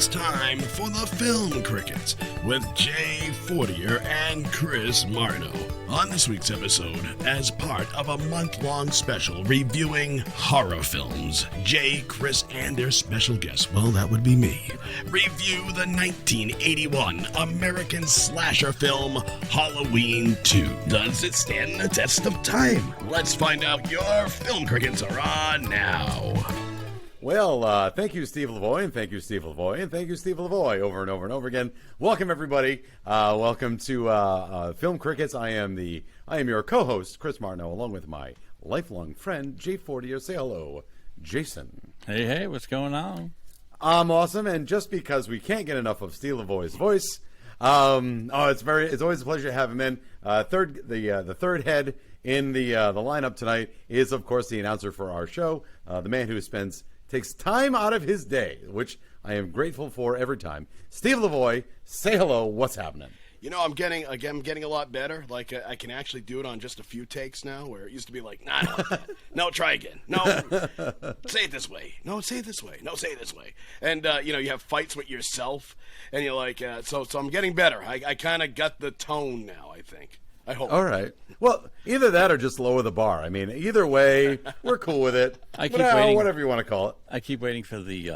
It's time for the Film Crickets with Jay Fortier and Chris Martineau. On this week's episode, as part of a month-long special reviewing horror films, Jay, Chris, and their special guest, well, that would be me, review the 1981 American slasher film Halloween 2. Does it stand the test of time? Let's find out. Your Film Crickets are on now. Well, thank you, Steve Lavoie, and thank you, Steve Lavoie, and thank you, Steve Lavoie, over and over and over again. Welcome, everybody. Welcome to Film Crickets. I am your co-host, Chris Martineau, along with my lifelong friend, Jay Fortier. Say hello, Jason. Hey, what's going on? I'm awesome, and just because we can't get enough of Steve Lavoie's voice, it's always a pleasure to have him in. The third head in the lineup tonight is, of course, the announcer for our show, the man who takes time out of his day, which I am grateful for every time. Steve Lavoie, say hello. What's happening? You know, I'm getting a lot better. Like, I can actually do it on just a few takes now, where it used to be like, nah, I don't like that. No, try again. No, say it this way. No, say it this way. No, say it this way. And, you have fights with yourself, and you're like, so I'm getting better. I kind of got the tone now, I think. I hope. All right. Well, either that or just lower the bar. I mean, either way, we're cool with it. I keep waiting. Whatever you want to call it. I keep waiting for the,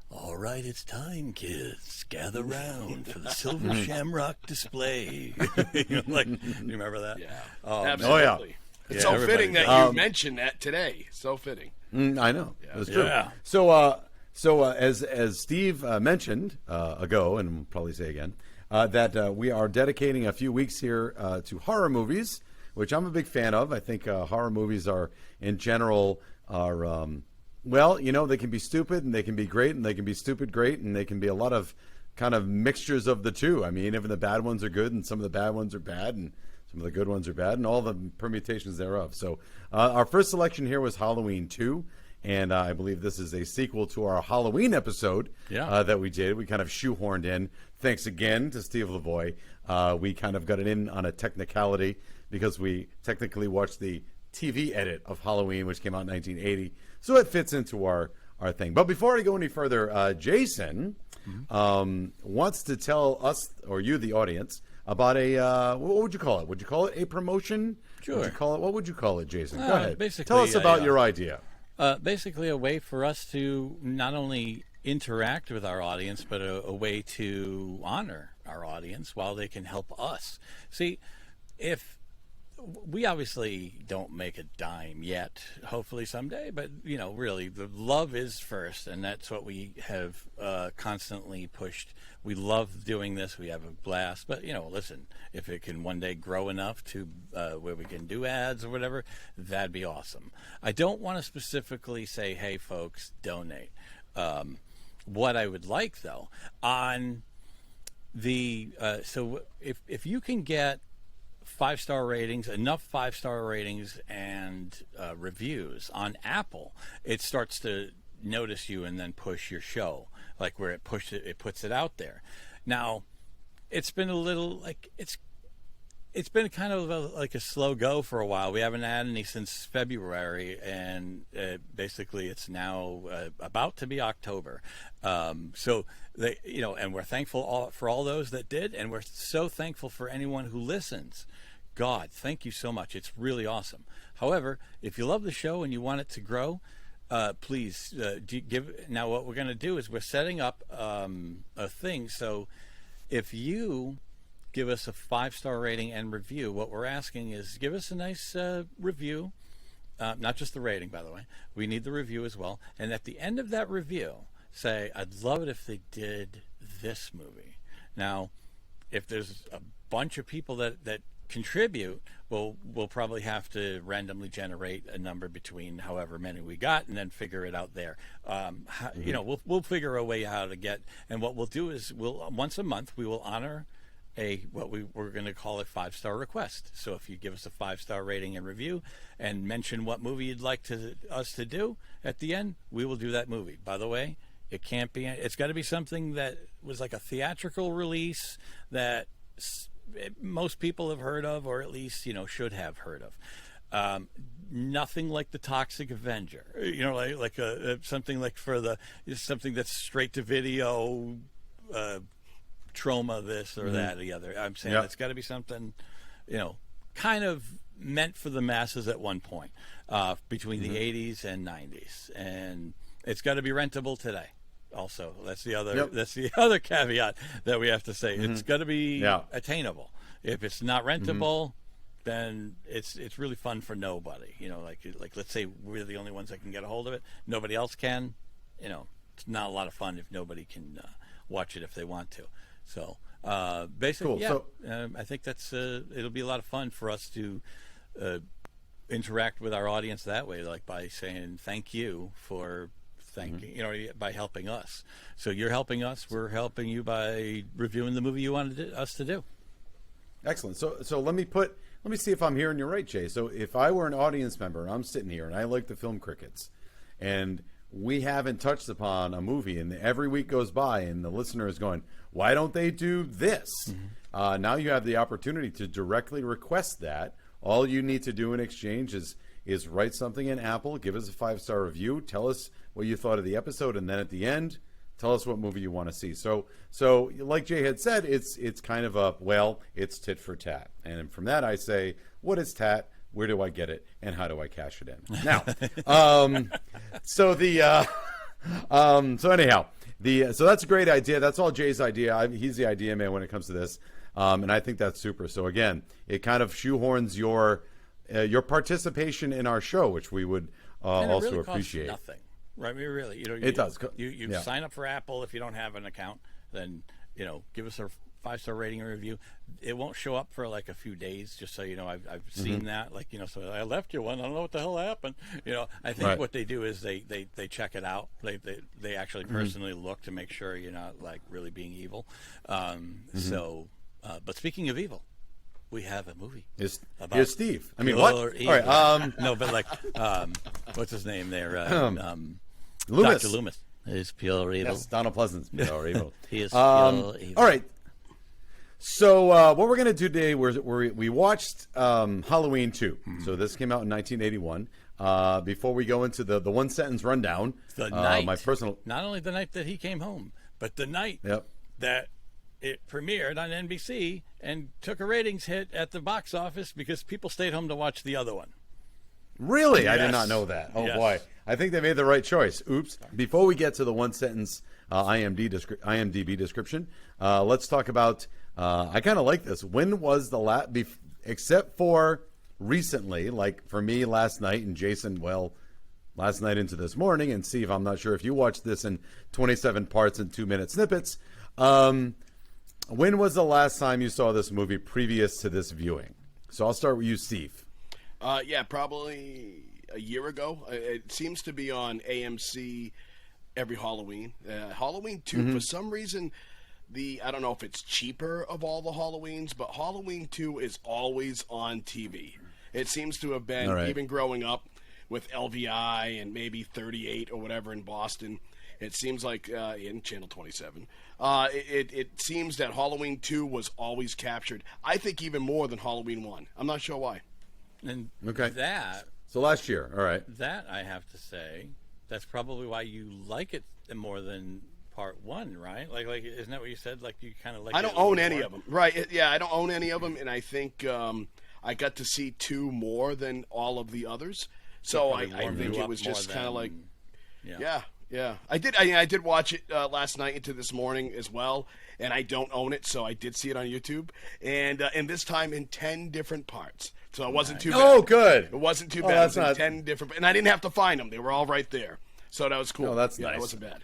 all right, it's time, kids. Gather round for the Silver Shamrock display. You remember that? Yeah. Absolutely. Oh, yeah. It's so fitting that you mentioned that today. So fitting. I know. Yeah. That's true. Yeah. So as Steve mentioned ago, and we'll probably say again, that we are dedicating a few weeks here to horror movies, which I'm a big fan of. I think horror movies are, in general, they can be stupid and they can be great, and they can be stupid great, and they can be a lot of kind of mixtures of the two. I mean, even the bad ones are good, and some of the bad ones are bad, and some of the good ones are bad, and all the permutations thereof. So our first selection here was Halloween 2. And I believe this is a sequel to our Halloween episode that we did. We kind of shoehorned in. Thanks again to Steve Lavoie. We kind of got it in on a technicality because we technically watched the TV edit of Halloween, which came out in 1980. So it fits into our thing. But before I go any further, Jason wants to tell us, or you, the audience, about what would you call it? Would you call it a promotion? Sure. What would you call it, Jason? Go ahead. Basically, tell us about your idea. Basically a way for us to not only interact with our audience, but a way to honor our audience while they can help us. See, if we obviously don't make a dime yet, hopefully someday, but really the love is first, and that's what we have constantly pushed. We love doing this. We have a blast, but listen, if it can one day grow enough to where we can do ads or whatever, that'd be awesome. I don't want to specifically say, hey folks, donate. What I would like though, on the so if you can get 5-star ratings, enough 5-star ratings and reviews on Apple, it starts to notice you and then push your show, like where it puts it out there. Now, it's been a little like it's been kind of like a slow go for a while. We haven't had any since February, and basically it's now about to be October. So and we're thankful for all those that did, and we're so thankful for anyone who listens. God, thank you so much. It's really awesome. However, if you love the show and you want it to grow, please give. Now, what we're going to do is we're setting up a thing. So if you give us a 5-star rating and review, what we're asking is give us a nice review, not just the rating, by the way. We need the review as well. And at the end of that review, say, I'd love it if they did this movie. Now, if there's a bunch of people that contribute, we'll probably have to randomly generate a number between however many we got and then figure it out there. We'll figure a way how to get, and what we'll do is once a month we will honor we're going to call it 5-star request. So if you give us a 5-star rating and review and mention what movie you'd like us to do at the end, we will do that movie. By the way, it's got to be something that was like a theatrical release that most people have heard of, or at least should have heard of. Nothing like the Toxic Avenger, like something like something that's straight to video, trauma, this or that or the other. I'm saying it's got to be something, kind of meant for the masses at one point, between the 80s and 90s, and it's got to be rentable today. Also, that's the other caveat that we have to say. It's got to be attainable. If it's not rentable, then it's really fun for nobody. Like let's say we're the only ones that can get a hold of it. Nobody else can. It's not a lot of fun if nobody can watch it if they want to. So basically, cool. I think that's it'll be a lot of fun for us to interact with our audience that way, like by saying thank you for by helping us. So you're helping us, we're helping you by reviewing the movie you wanted us to do. Excellent. So let me see if I'm hearing you right, Jay. So if I were an audience member and I'm sitting here and I like the Film Crickets, and we haven't touched upon a movie, and every week goes by and the listener is going, why don't they do this? Now you have the opportunity to directly request that. All you need to do in exchange is write something in Apple, give us a 5-star review, tell us what you thought of the episode, and then at the end, tell us what movie you want to see. So like Jay had said, it's kind of it's tit for tat. And from that I say, what is tat? Where do I get it? And how do I cash it in? Now, so anyhow, so that's a great idea. That's all Jay's idea. He's the idea man when it comes to this. And I think that's super. So again, it kind of shoehorns your participation in our show, which we would also really appreciate. Costs nothing, right? I mean, really, it does. You sign up for Apple if you don't have an account, then give us a 5-star rating and review. It won't show up for like a few days, just so you know. I've seen that, so I left you one. I don't know what the hell happened. I think what they do is they check it out. They actually personally look to make sure you're not like really being evil. So, but speaking of evil, we have a movie. Here's Steve. I mean, what? All right. No, but like, what's his name there? Loomis. Dr. Loomis is pure evil. Yes, Donald Pleasant's pure evil. He is pure evil. All right. So what we're going to do today, we watched Halloween 2. So this came out in 1981. Before we go into the one-sentence rundown, my personal... Not only the night that he came home, but the night that it premiered on NBC and took a ratings hit at the box office because people stayed home to watch the other one. Really? Yes. I did not know that. Oh, boy. I think they made the right choice. Oops. Before we get to the one-sentence IMDb description, let's talk about... I kind of like this. When was the last... Except for recently, like for me last night, and Jason, last night into this morning, and Steve, I'm not sure if you watched this in 27 parts and 2-minute snippets. When was the last time you saw this movie previous to this viewing? So I'll start with you, Steve. Probably a year ago. It seems to be on AMC every Halloween. Halloween 2, for some reason, I don't know if it's cheaper of all the Halloweens, but Halloween 2 is always on TV. It seems to have been, even growing up with LVI and maybe 38 or whatever in Boston, it seems like in Channel 27, it seems that Halloween 2 was always captured. I think even more than Halloween 1. I'm not sure why. And that... So last year, all right. That, I have to say, that's probably why you like it more than part 1, right? Like isn't that what you said? Like you kind of like. I don't own any of them, right? Yeah, I don't own any of them, and I think I got to see 2 more than all of the others. So I think it was just kind of like, yeah. I did watch it last night into this morning as well, and I don't own it, so I did see it on YouTube, and this time in 10 different parts. So it wasn't too bad. Oh, good. It wasn't too bad. It was in 10 different, and I didn't have to find them. They were all right there. So that was cool. Oh, that's nice. It wasn't bad.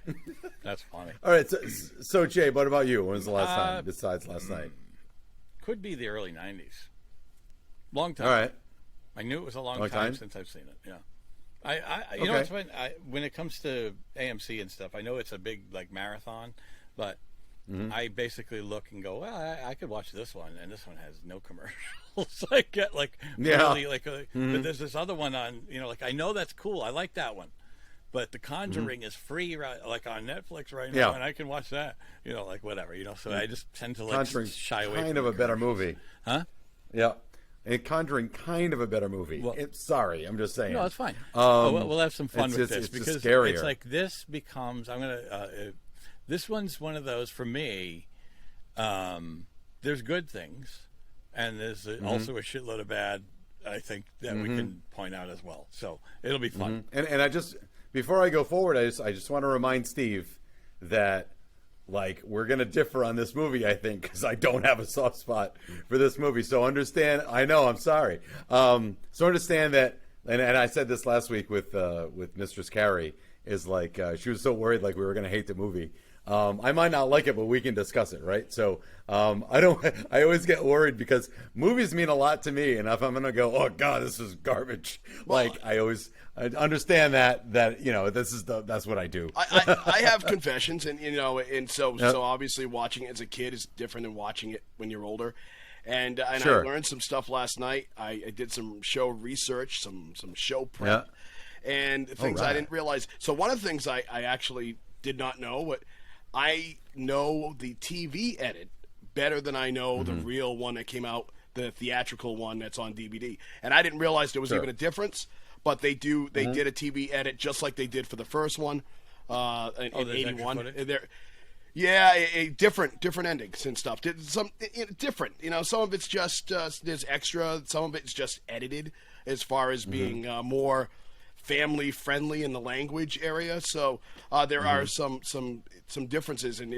That's funny. All right. So Jay, what about you? When was the last time besides last night? Could be the early 90s. Long time. All right. I knew it was a long time since I've seen it. Yeah. You know what's funny? When it comes to AMC and stuff, I know it's a big like marathon, but I basically look and go, well, I could watch this one, and this one has no commercials. I get really but there's this other one on, like I know that's cool. I like that one. But The Conjuring is free, like on Netflix right now, and I can watch that. Like whatever. So I just tend to shy away. Kind of a better movie, huh? Yeah, Conjuring, kind of a better movie. Well, sorry, I'm just saying. No, it's fine. We'll have some fun with this it's because scarier. it's like this becomes. I'm gonna. This one's one of those for me. There's good things, and there's also a shitload of bad. I think that we can point out as well. So it'll be fun. And I just, before I go forward, I just want to remind Steve that, like, we're going to differ on this movie, I think, because I don't have a soft spot for this movie. So understand, I know, I'm sorry. So understand that, and I said this last week with Mistress Carrie, is like, she was so worried like we were going to hate the movie. I might not like it, but we can discuss it, right? So I always get worried because movies mean a lot to me, and if I'm gonna go, oh God, this is garbage, like I understand that that's what I do. I have confessions, and so obviously watching it as a kid is different than watching it when you're older. And Sure. I learned some stuff last night. I did some show research, some show prep, and things I didn't realize. So one of the things I actually did not know, what I know the TV edit better than I know the real one that came out, the theatrical one that's on DVD. And I didn't realize there was even a difference, but they did a TV edit just like they did for the first one in 81. Different endings and stuff. Different. Some of it's just there's extra. Some of it's just edited as far as being more family friendly in the language area. So there are some differences, and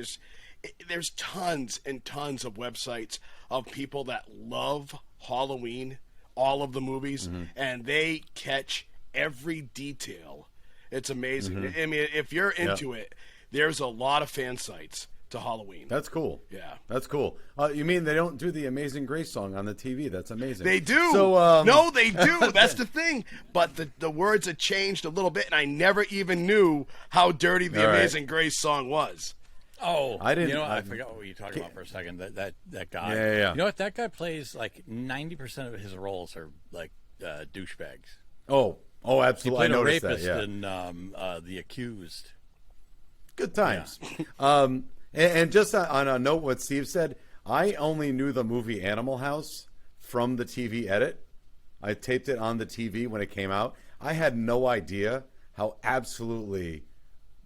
there's tons and tons of websites of people that love Halloween, all of the movies, and they catch every detail. It's amazing. I mean, if you're into it, there's a lot of fan sites to Halloween. That's cool. Yeah. That's cool. You mean they don't do the Amazing Grace song on the TV? That's amazing. They do. So, no, they do. That's the thing. But the words have changed a little bit, and I never even knew how dirty the Amazing Grace song was. Oh, I didn't. I forgot what you were talking about for a second. That guy. Yeah. You know what? That guy plays like 90% of his roles are like douchebags. Oh, absolutely. He played I a noticed rapist that, in The Accused. Good times. And just on a note, what Steve said, I only knew the movie Animal House from the TV edit. I taped it on the TV when it came out. I had no idea how absolutely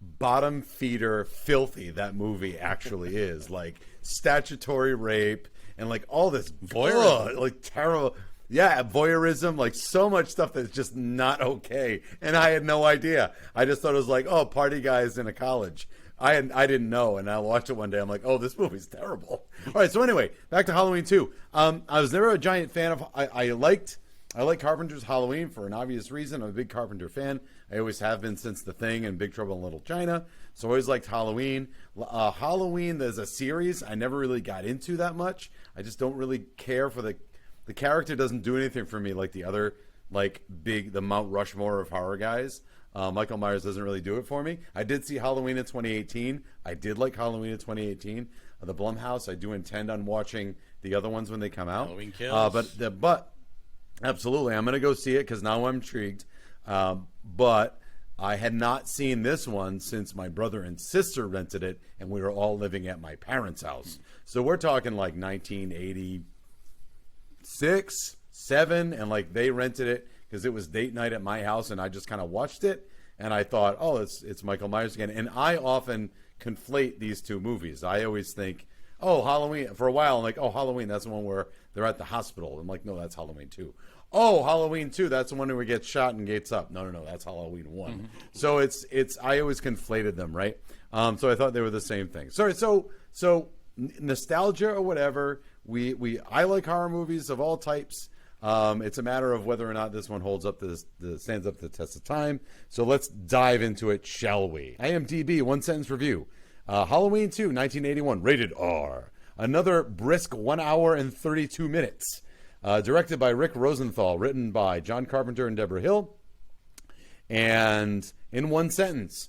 bottom feeder filthy that movie actually is. Like statutory rape and like all this Voyeurism. like terrible. Yeah, voyeurism, like so much stuff that's just not okay. And I had no idea. I just thought it was like, oh, party guys in a college. I didn't know, and I watched it one day. I'm like, oh, this movie's terrible. All right, so anyway, back to Halloween 2. I was never a giant fan of. I like Carpenter's Halloween for an obvious reason. I'm a big Carpenter fan. I always have been since The Thing and Big Trouble in Little China. So I always liked Halloween. Halloween, there's a series I never really got into that much. I just don't really care for the character. Doesn't do anything for me like the other the Mount Rushmore of horror guys. Michael Myers doesn't really do it for me. I did see Halloween in 2018. I did like Halloween in 2018. The Blumhouse, I do intend on watching the other ones when they come out. Halloween Kills. But absolutely, I'm going to go see it because now I'm intrigued. But I had not seen this one since my brother and sister rented it, and we were all living at my parents' house. So we're talking like 1986, 7, and like they rented it because it was date night at my house, and I just kind of watched it, and I thought, oh, it's Michael Myers again. And I often conflate these two movies. I always think, oh, Halloween. For a while, I'm like, oh, Halloween, that's the one where they're at the hospital. I'm like, no, that's Halloween 2. Oh, Halloween 2, that's the one where he gets shot and gets up. No, that's Halloween 1. So it's I always conflated them, right? So I thought they were the same thing. Sorry, so nostalgia or whatever. I like horror movies of all types. It's a matter of whether or not this one stands up to the test of time. So let's dive into it, shall we? IMDb, one sentence review. Halloween 2, 1981, rated R. Another brisk 1 hour and 32 minutes. Directed by Rick Rosenthal, written by John Carpenter and Deborah Hill. And in one sentence,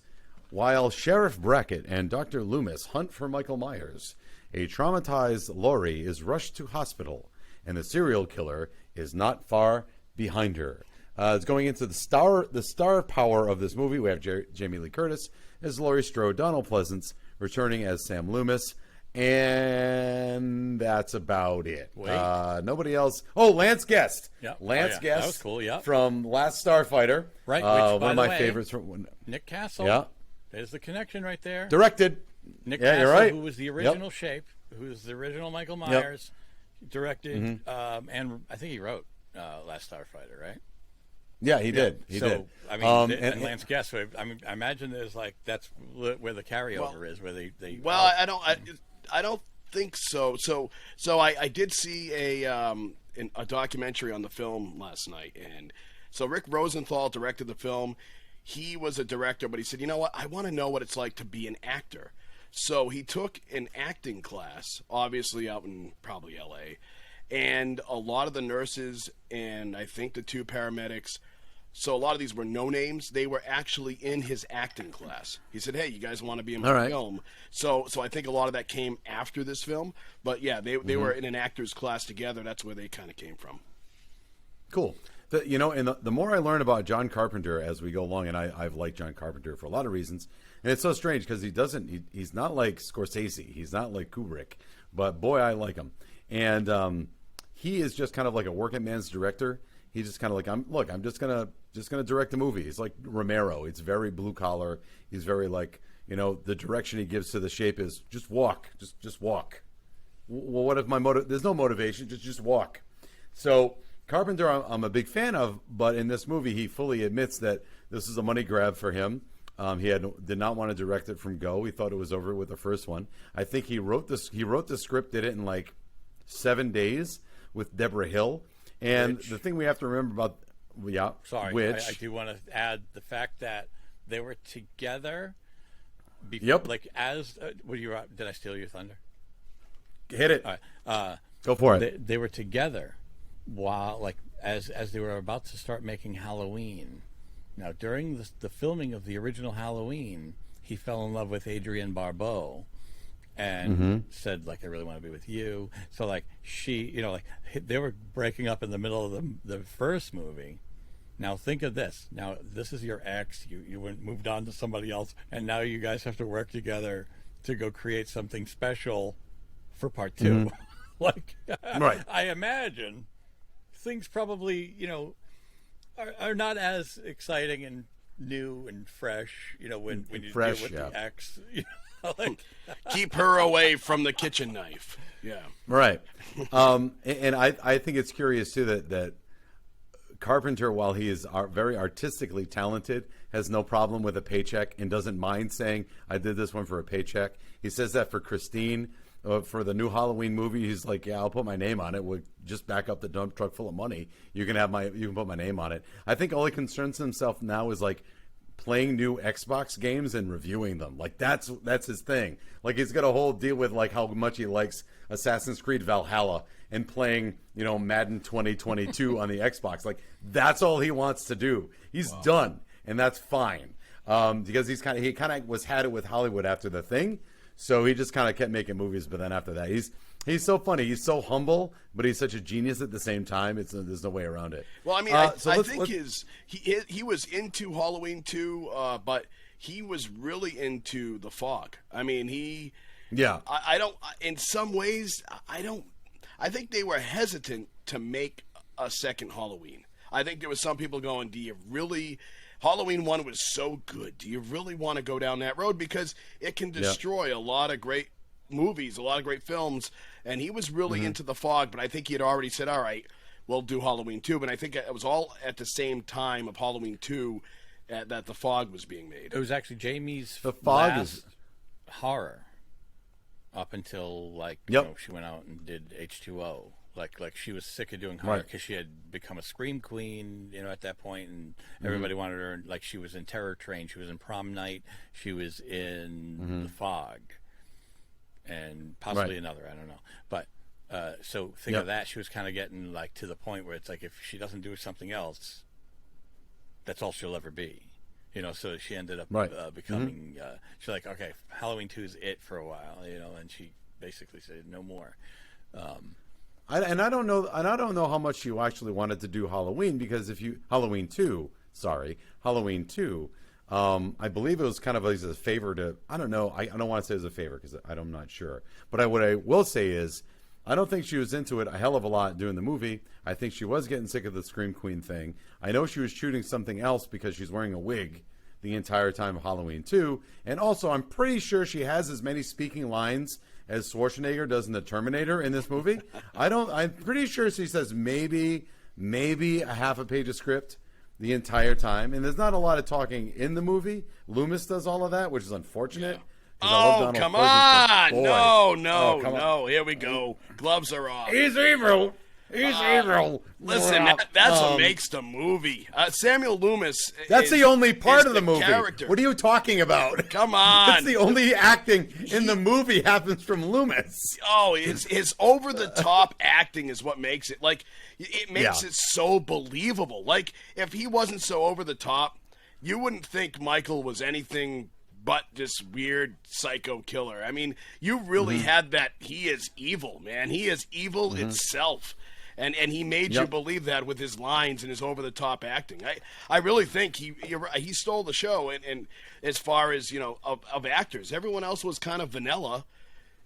while Sheriff Brackett and Dr. Loomis hunt for Michael Myers, a traumatized Laurie is rushed to hospital, and the serial killer is not far behind her. It's going into the star power of this movie. We have Jamie Lee Curtis as Laurie Strode, Donald Pleasance returning as Sam Loomis, and that's about it. Nobody else. Oh, Lance Guest. Yep. Lance Guest. That was cool. Yeah. From Last Starfighter. Right. Which, one of my way, favorites. From Nick Castle. Yeah. There's the connection right there. Directed. Nick Yeah, you're Castle, right. who was the Yep. original Shape, who was the original Michael Myers, directed, and I think he wrote Last Starfighter, right? Yeah, he did. He so, did. I mean, And Lance Guest. So I mean, I imagine there's like that's where the carryover is, where they. Well, I don't think so. So I did see a documentary on the film last night, and so Rick Rosenthal directed the film. He was a director, but he said, you know what? I want to know what it's like to be an actor. So he took an acting class, obviously out in probably L.A., and a lot of the nurses and I think the 2 paramedics. So a lot of these were no names. They were actually in his acting class. He said, "Hey, you guys want to be in my film?" So I think a lot of that came after this film. But yeah, they were in an actors class together. That's where they kind of came from. Cool. And the more I learn about John Carpenter as we go along, and I've liked John Carpenter for a lot of reasons, and it's so strange because he's not like Scorsese, he's not like Kubrick, but boy, I like him. And he is just kind of like a working man's director. He's just kind of like, I'm just gonna direct a movie. He's like Romero. It's very blue collar. He's very like, the direction he gives to The Shape is just walk, just walk. Well, what if there's no motivation, just walk. So Carpenter, I'm a big fan of, but in this movie, he fully admits that this is a money grab for him. He did not want to direct it from go. He thought it was over with the first one. I think he wrote the script, did it in like 7 days with Deborah Hill. And the thing we have to remember about, I do want to add the fact that they were together. Yep. Like did I steal your thunder? Hit it. All right. Go for it. They were together while as they were about to start making Halloween. Now during the filming of the original Halloween, he fell in love with Adrienne Barbeau. And said, I really want to be with you. So, she, they were breaking up in the middle of the first movie. Now, think of this. Now, this is your ex. You moved on to somebody else. And now you guys have to work together to go create something special for part 2. Right. I imagine things probably, are not as exciting and new and fresh, when you deal with the ex, Keep her away from the kitchen knife. Yeah. Right. And I think it's curious too that Carpenter, while he is very artistically talented, has no problem with a paycheck and doesn't mind saying, "I did this one for a paycheck." He says that for Christine, for the new Halloween movie. He's like, "Yeah, I'll put my name on it. We'll just back up the dump truck full of money. You can put my name on it." I think all he concerns himself now is playing new Xbox games and reviewing them. That's his thing. He's got a whole deal with how much he likes Assassin's Creed Valhalla and playing, Madden 2022 on the Xbox. That's all he wants to do. He's done, and that's fine. Because he kind of had it with Hollywood after The Thing, so he just kind of kept making movies. But then after that, he's so funny. He's so humble, but he's such a genius at the same time. There's no way around it. Well, I mean, I think he was into Halloween 2, but he was really into The Fog. I mean, I don't. In some ways, I think they were hesitant to make a second Halloween. I think there was some people going, "Do you really?" Halloween 1 was so good. Do you really want to go down that road? Because it can destroy a lot of great movies, a lot of great films. And he was really into The Fog, but I think he had already said, "All right, we'll do Halloween 2." But I think it was all at the same time of Halloween 2 that The Fog was being made. It was actually Jamie's The Fog last horror up until she went out and did H2O. She was sick of doing horror because she had become a scream queen, at that point, and everybody wanted her. She was in Terror Train, she was in Prom Night, she was in The Fog, and possibly another, I don't know. But so think of that. She was kind of getting to the point where it's if she doesn't do something else, that's all she'll ever be. So she ended up becoming. She's like, okay, Halloween 2 is it for a while, and she basically said no more. I don't know how much you actually wanted to do Halloween, because Halloween 2, I believe it was kind of as a favor to, I don't know, I don't want to say it was a favor because I'm not sure. But what I will say is, I don't think she was into it a hell of a lot doing the movie. I think she was getting sick of the Scream Queen thing. I know she was shooting something else because she's wearing a wig the entire time of Halloween 2. And also, I'm pretty sure she has as many speaking lines as Schwarzenegger does in The Terminator in this movie. I'm pretty sure she says maybe a half a page of script the entire time. And there's not a lot of talking in the movie. Loomis does all of that, which is unfortunate. Oh, come on. No. Here we go. Gloves are off. He's evil. He's evil. Listen, that's what makes the movie. Samuel Loomis. That's the only part of the movie. Character. What are you talking about? Come on. That's the only acting in the movie happens from Loomis. Oh, his over-the-top acting is what makes it. Like, it makes it so believable. Like, if he wasn't so over-the-top, you wouldn't think Michael was anything but this weird psycho killer. I mean, you really had that. He is evil, man. He is evil itself. And he made you believe that with his lines and his over-the-top acting. I really think he stole the show. And as far as, of actors, everyone else was kind of vanilla.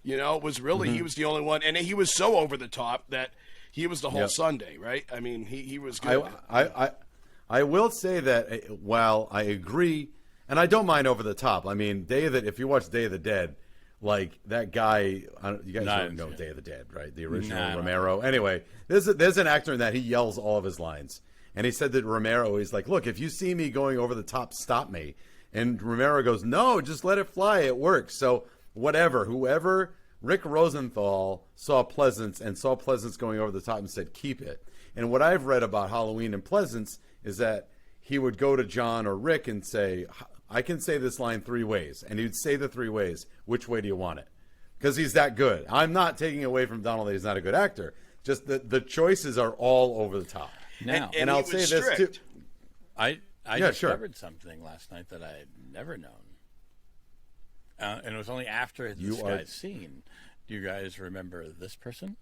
It was really, he was the only one. And he was so over-the-top that he was the whole Sunday, right? I mean, he was good. I will say that while I agree, and I don't mind over the top. I mean, if you watch Day of the Dead, like that guy, you guys don't know Day of the Dead, right? The original Romero. Anyway, there's an actor in that, he yells all of his lines. And he said that Romero, he's like, look, if you see me going over the top, stop me. And Romero goes, no, just let it fly. It works. So whoever, Rick Rosenthal saw Pleasance and saw Pleasance going over the top and said, keep it. And what I've read about Halloween and Pleasance is that he would go to John or Rick and say, I can say this line 3 ways. And he'd say the 3 ways. Which way do you want it? Because he's that good. I'm not taking away from Donald that he's not a good actor. Just the choices are all over the top. Now, and I'll say this too. I discovered something last night that I had never known. And it was only after this guy's scene. Do you guys remember this person?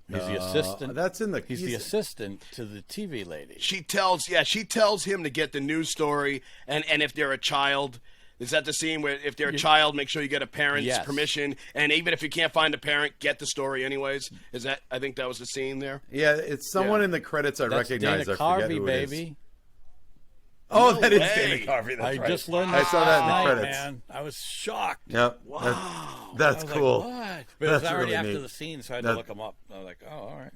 He's the assistant. That's in the. He's the assistant to the TV lady. She tells him to get the news story, and if they're a child, is that the scene where if they're a child, make sure you get a parent's permission, and even if you can't find a parent, get the story anyways. Is that? I think that was the scene there. Yeah, it's someone in the credits I recognize. Dana I forget Carvey, who baby. it is. Oh, No that is way. Dana Carvey. That's I right. just learned. I saw that in the last night, credits. Man, I was shocked. Yep. Wow. That's I was cool. Like, what? But it was That's already really after neat. the scene, so I had to look him up. I was like, oh, all right.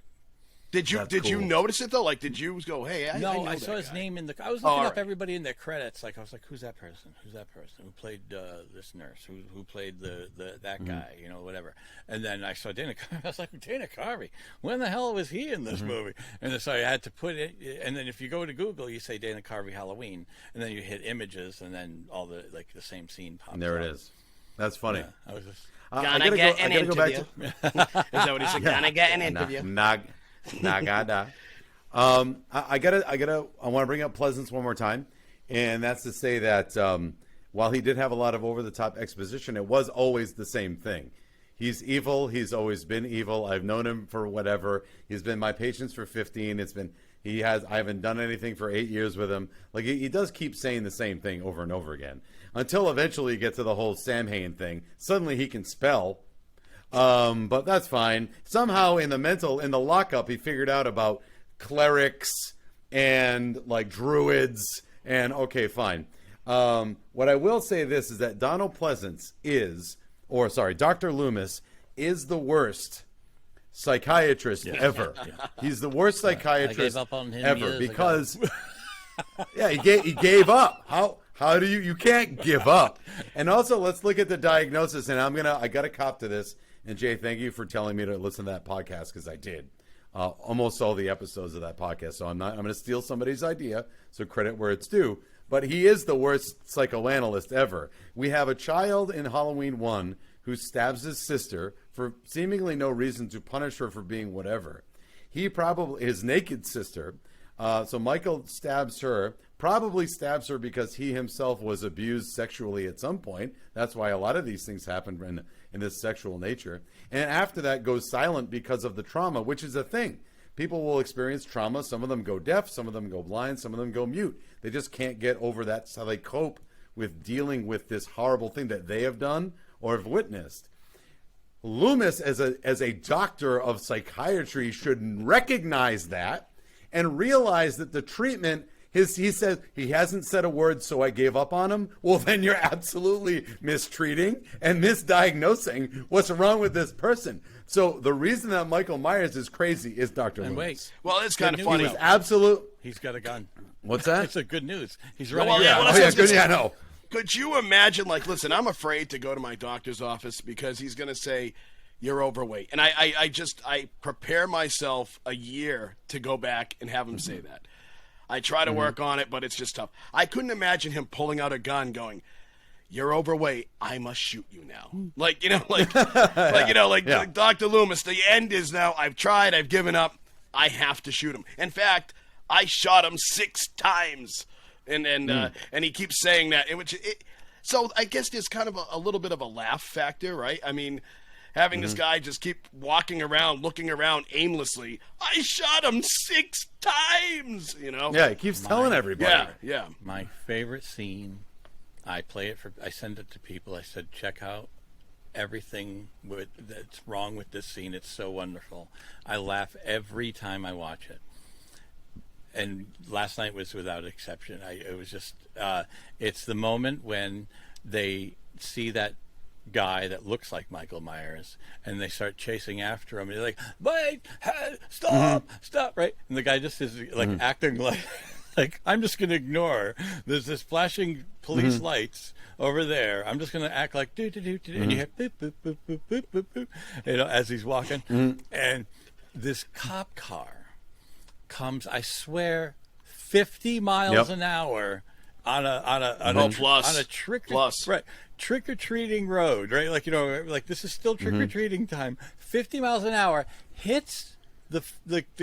Did you notice it though? Like, did you go, hey? I know I that saw his guy. name in the. I was looking up right. everybody in their credits. Like I was like, who's that person? Who's that person? Who played this nurse? Who played that guy? Whatever. And then I saw Dana Carvey. I was like, Dana Carvey. When the hell was he in this movie? And so I had to put it. And then if you go to Google, you say Dana Carvey Halloween, and then you hit images, and then all the same scene pops. And there up. it is. That's funny. Yeah, I was just. Gonna get an interview. Is that what he said? Gonna get an interview. Nagada. I want to bring up Pleasance one more time, and that's to say that while he did have a lot of over-the-top exposition, it was always the same thing. He's evil. He's always been evil. I've known him for whatever. He's been my patient for 15. I haven't done anything for 8 years with him. Like he does keep saying the same thing over and over again until eventually you get to the whole Samhain thing. Suddenly he can spell. But that's fine. Somehow in the lockup, he figured out about clerics and like druids and okay, fine. What I will say is that Dr. Loomis is the worst psychiatrist ever. Yeah. He's the worst psychiatrist I gave up on him ever years because he gave up. How do you can't give up. And also let's look at the diagnosis, and I got to cop to this. And Jay, thank you for telling me to listen to that podcast because I did almost all the episodes of that podcast. So I'm going to steal somebody's idea, so credit where it's due. But he is the worst psychoanalyst ever. We have a child in Halloween 1 who stabs his sister for seemingly no reason to punish her for being whatever. His naked sister. So Michael stabs her, probably stabs her because he himself was abused sexually at some point. That's why a lot of these things happen in this sexual nature. And after that goes silent because of the trauma, which is a thing. People will experience trauma. Some of them go deaf, some of them go blind, some of them go mute. They just can't get over that. So they cope with dealing with this horrible thing that they have done or have witnessed. Loomis, as a doctor of psychiatry, should recognize that and realize that the treatment, he says he hasn't said a word, so I gave up on him. Well, then you're absolutely mistreating and misdiagnosing what's wrong with this person. So the reason that Michael Myers is crazy is Dr. And Loomis. wait, Well, it's kind of Good funny. news. He was absolute. he's got a gun. What's that? It's a good news. He's running well, yeah, around. well, Oh, yeah, that's good. just- Yeah, no. Could you imagine, like, listen, I'm afraid to go to my doctor's office because he's going to say, you're overweight. And I prepare myself a year to go back and have him say that. I try to work on it, but it's just tough. I couldn't imagine him pulling out a gun going, you're overweight, I must shoot you now. Like, like Dr. Loomis, the end is now, I've tried, I've given up, I have to shoot him. In fact, I shot him 6 times. And he keeps saying that. So I guess there's kind of a little bit of a laugh factor, right? I mean, having this guy just keep walking around, looking around aimlessly. I shot him 6 times, Yeah, he keeps telling everybody. Yeah. My favorite scene. I send it to people. I said, check out everything that's wrong with this scene. It's so wonderful. I laugh every time I watch it. And last night was without exception. It was just, it's the moment when they see that guy that looks like Michael Myers and they start chasing after him. And they're like, wait, stop, right? And the guy just is like acting like I'm just going to ignore. There's this flashing police lights over there. I'm just going to act like do-do-do-do. And you hear boop, boop, boop, boop, boop, boop, boop, as he's walking. And this cop car comes, I swear, 50 miles an hour on a trick or treating road, right? Like this is still trick or treating time. 50 miles an hour, hits the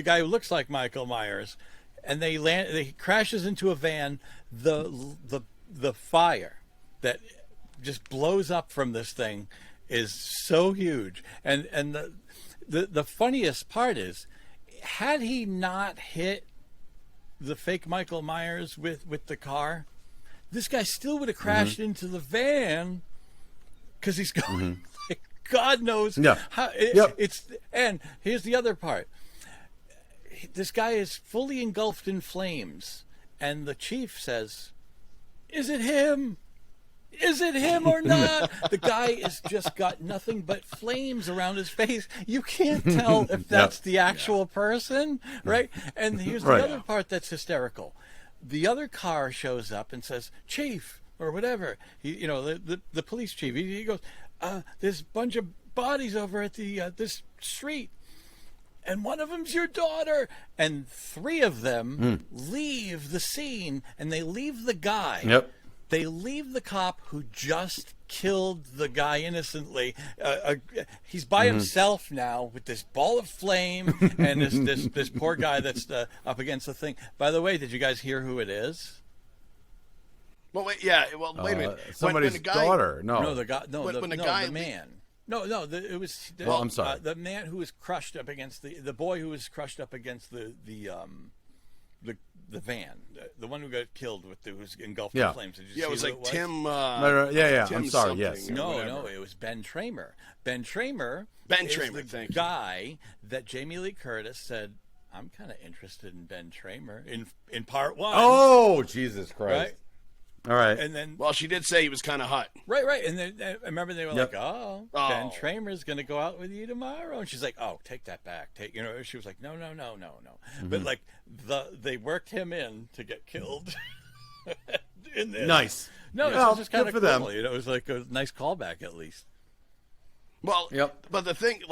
guy who looks like Michael Myers, and he crashes into a van. The fire that just blows up from this thing is so huge, and the funniest part is, had he not hit the fake Michael Myers with the car, this guy still would have crashed into the van because he's going like God knows how. And here's the other part. This guy is fully engulfed in flames, and the chief says, "Is it him? Is it him or not?" The guy has just got nothing but flames around his face. You can't tell if that's the actual person, right? And here's the other part that's hysterical. The other car shows up and says, "Chief," or whatever. The police chief. He goes, "There's a bunch of bodies over at this street, and one of them's your daughter." And 3 of them leave the scene, and they leave the guy. Yep. They leave the cop who just killed the guy innocently. He's by himself now with this ball of flame and this poor guy that's up against the thing. By the way, did you guys hear who it is? Well, wait. Yeah. Well, wait a minute. Somebody's when the guy, daughter. No. No, the guy. No, When the no, guy the man. No, it was. Well, I'm sorry. The man who was crushed up against the boy who was crushed up against the van, the one who got killed who was engulfed in flames. Did you see it was who like Tim. Yeah. Tim I'm sorry. something Yes. or No, whatever. it was Ben Tramer. Ben Tramer Tramer, the thank you. guy that Jamie Lee Curtis said, "I'm kind of interested in Ben Tramer in part 1." Oh, Jesus Christ! right. All right. And then Well, she did say he was kind of hot. right, and then I remember they were Yep. like, "Oh, Oh. Ben Tramer's going to go out with you tomorrow," and she's like, "Oh, take that back." She was like, "No." But like they worked him in to get killed. in this. Nice. No, Well, it's just kind good of for them. cool. It was like a nice callback at least. Well, Yep. but the thing,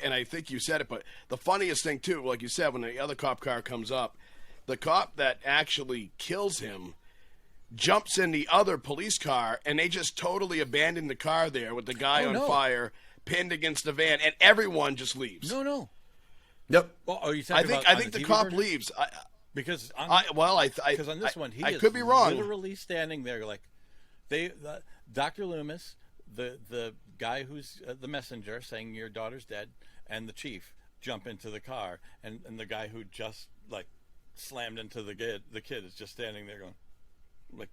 and I think you said it, but the funniest thing too, like you said, when the other cop car comes up, the cop that actually kills him jumps in the other police car, and they just totally abandon the car there with the guy on fire, pinned against the van, and everyone just leaves. No. Yep. Well, are you talking about I on think the TV cop version? leaves. Because on this one he I is could be wrong. literally standing there like Dr. Loomis, the guy who's the messenger saying your daughter's dead, and the chief jump into the car, and the guy who just like slammed into the kid is just standing there going like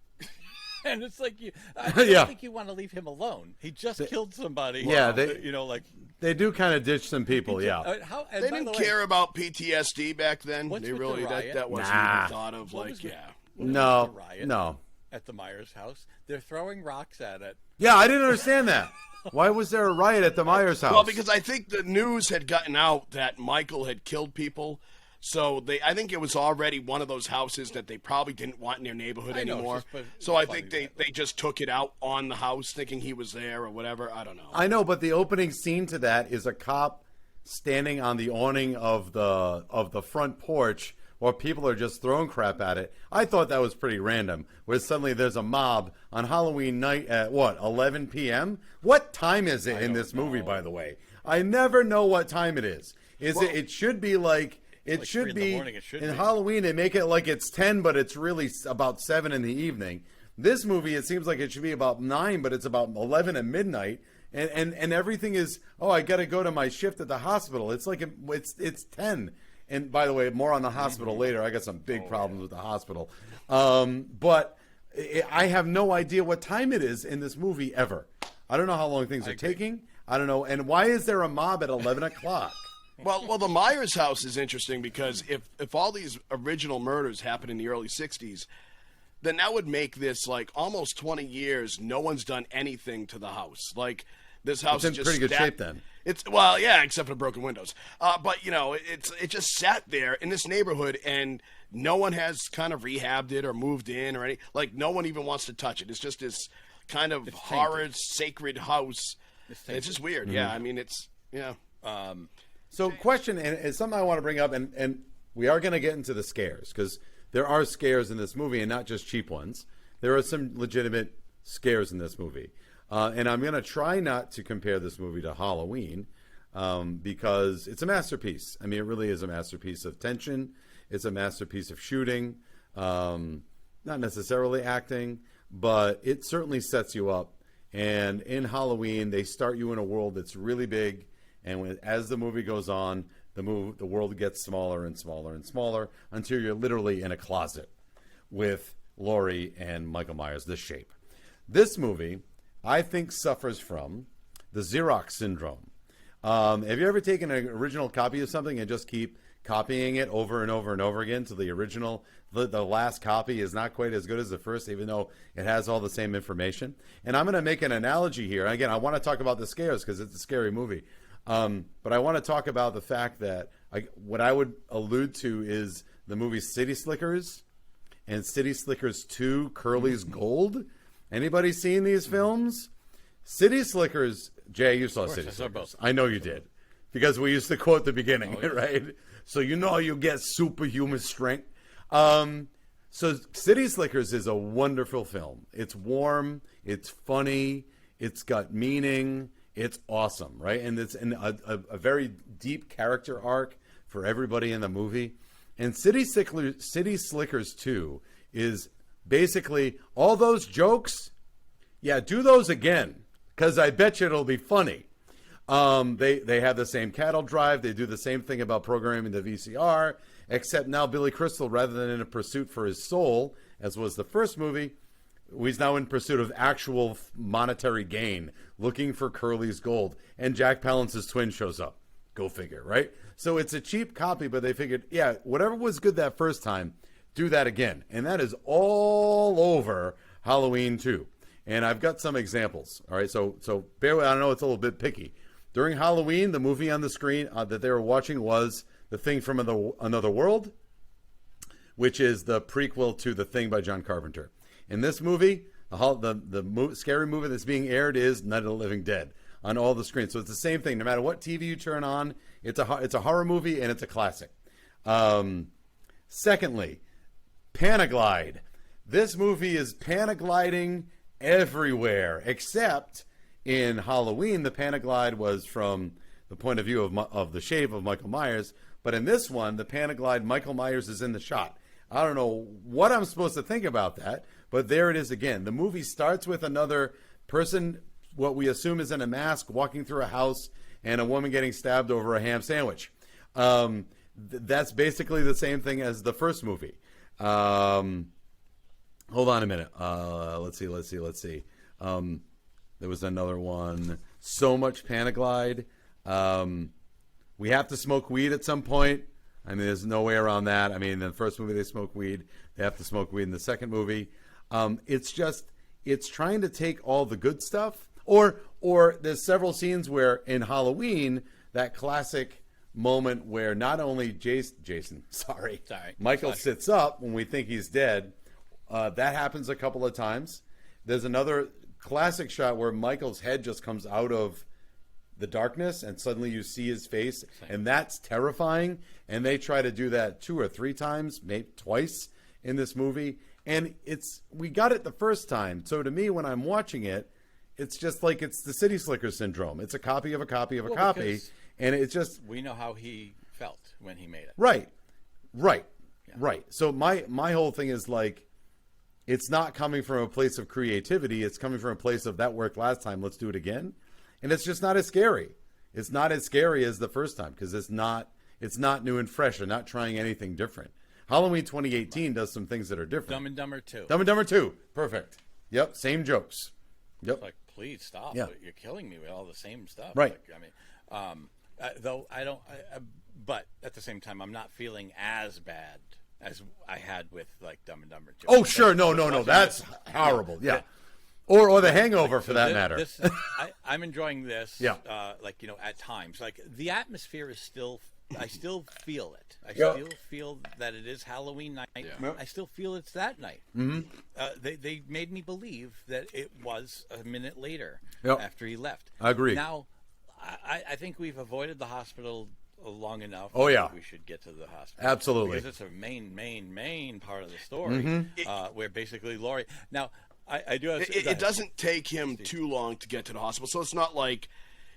And it's like I Yeah. don't think you want to leave him alone. He just killed somebody. Yeah, they do kind of ditch some people. Yeah, And They by didn't the way, care about PTSD back then. What's They with the really riot? that wasn't Nah. even thought of. Like, yeah. what was no, the riot no. at the Myers house? They're throwing rocks at it. Yeah, I didn't understand that. Why was there a riot at the Myers house? Well, because I think the news had gotten out that Michael had killed people. So I think it was already one of those houses that they probably didn't want in their neighborhood I know, anymore. but So I funny think they just took it out on the house, thinking he was there or whatever. I don't know. I know, but the opening scene to that is a cop standing on the awning of the front porch while people are just throwing crap at it. I thought that was pretty random, where suddenly there's a mob on Halloween night at, 11 p.m.? What time is it in this movie, by the way? I never know what time it is. It should be like... It should 3 in the be morning, it should in be. Halloween. They make it like it's 10, but it's really about 7 in the evening. This movie, it seems like it should be about 9, but it's about 11 at midnight, and everything is. Oh, I got to go to my shift at the hospital. It's like it's 10. And by the way, more on the hospital later. I got some big problems with the hospital, but I have no idea what time it is in this movie ever. I don't know how long things are taking. I don't know. And why is there a mob at 11 o'clock? Well, the Myers house is interesting because if all these original murders happened in the early 60s, then that would make this like almost 20 years no one's done anything to the house. Like this house It's in just pretty good sat- shape then. It's yeah, except for the broken windows. But it just sat there in this neighborhood and no one has kind of rehabbed it or moved in or any like no one even wants to touch it. It's just this kind of horror sacred house. It's just weird. Mm-hmm. Yeah, I mean it's yeah. So, question, and it's something I want to bring up, and we are going to get into the scares, because there are scares in this movie, and not just cheap ones. There are some legitimate scares in this movie. And I'm going to try not to compare this movie to Halloween, because it's a masterpiece. I mean, it really is a masterpiece of tension. It's a masterpiece of shooting, not necessarily acting, but it certainly sets you up. And in Halloween, they start you in a world that's really big. And as the movie goes on, the world gets smaller and smaller and smaller until you're literally in a closet with Laurie and Michael Myers, this shape. This movie, I think, suffers from the Xerox syndrome. Have you ever taken an original copy of something and just keep copying it over and over and over again till the original, the last copy is not quite as good as the first, even though it has all the same information? And I'm going to make an analogy here. Again, I want to talk about the scares because it's a scary movie. But I want to talk about the fact that what I would allude to is the movie City Slickers and City Slickers 2, Curly's Gold. Anybody seen these films? City Slickers, Jay, you saw City Slickers. I know you did, because we used to quote the beginning, right? So you know you get superhuman strength. So City Slickers is a wonderful film. It's warm, it's funny, it's got meaning. It's awesome, right? And it's a very deep character arc for everybody in the movie. And City Slickers 2 is basically all those jokes. Yeah, do those again, because I bet you it'll be funny. They have the same cattle drive. They do the same thing about programming the VCR, except now Billy Crystal, rather than in a pursuit for his soul, as was the first movie, he's now in pursuit of actual monetary gain, looking for Curly's gold. And Jack Palance's twin shows up. Go figure, right? So it's a cheap copy, but they figured, yeah, whatever was good that first time, do that again. And that is all over Halloween 2. And I've got some examples. All right, so bear with, I know it's a little bit picky. During Halloween, the movie on the screen that they were watching was The Thing from Another World, which is the prequel to The Thing by John Carpenter. In this movie, the scary movie that's being aired is Night of the Living Dead on all the screens. So it's the same thing. No matter what TV you turn on, it's a horror movie and it's a classic. Secondly, Panaglide. This movie is panagliding everywhere, except in Halloween, the Panaglide was from the point of view of the shave of Michael Myers. But in this one, the Panaglide, Michael Myers is in the shot. I don't know what I'm supposed to think about that, but there it is again. The movie starts with another person, what we assume is in a mask, walking through a house, and a woman getting stabbed over a ham sandwich. That's basically the same thing as the first movie. Hold on a minute. Let's see. There was another one. So Much Panaglide. We have to smoke weed at some point. I mean, there's no way around that. I mean, in the first movie they smoke weed. They have to smoke weed in the second movie. It's trying to take all the good stuff. Or there's several scenes where in Halloween, that classic moment where not only Michael sits up when we think he's dead. That happens a couple of times. There's another classic shot where Michael's head just comes out of the darkness and suddenly you see his face, and that's terrifying. And they try to do that 2 or 3 times, maybe twice in this movie. And we got it the first time. So to me, when I'm watching it, it's just like it's the City Slicker syndrome. It's a copy of a copy of a copy. And it's just... We know how he felt when he made it. Right. So my whole thing is like, it's not coming from a place of creativity. It's coming from a place of that worked last time. Let's do it again. And it's just not as scary. It's not as scary as the first time because it's not new and fresh. They're not trying anything different. Halloween 2018 does some things that are different. Dumb and Dumber 2. Dumb and Dumber 2. Perfect. Yep. Same jokes. Yep. It's like, please stop. Yeah. You're killing me with all the same stuff. Right. Like, I mean, though I don't, but at the same time, I'm not feeling as bad as I had with like Dumb and Dumber 2. Oh, sure. No. That's horrible. Yeah. Or The Hangover for that matter. I'm enjoying this. Yeah. Like, at times, like the atmosphere is still, I still feel it. I Yeah. still feel that it is Halloween night. Yeah. I still feel it's that night. Mm-hmm. They made me believe that it was a minute later Yep. after he left. I agree. Now, I think we've avoided the hospital long enough. Oh, yeah. We should get to the hospital. Absolutely. Because it's a main part of the story where basically Laurie... Now, I do have... It doesn't take him too long to get to the hospital, so it's not like,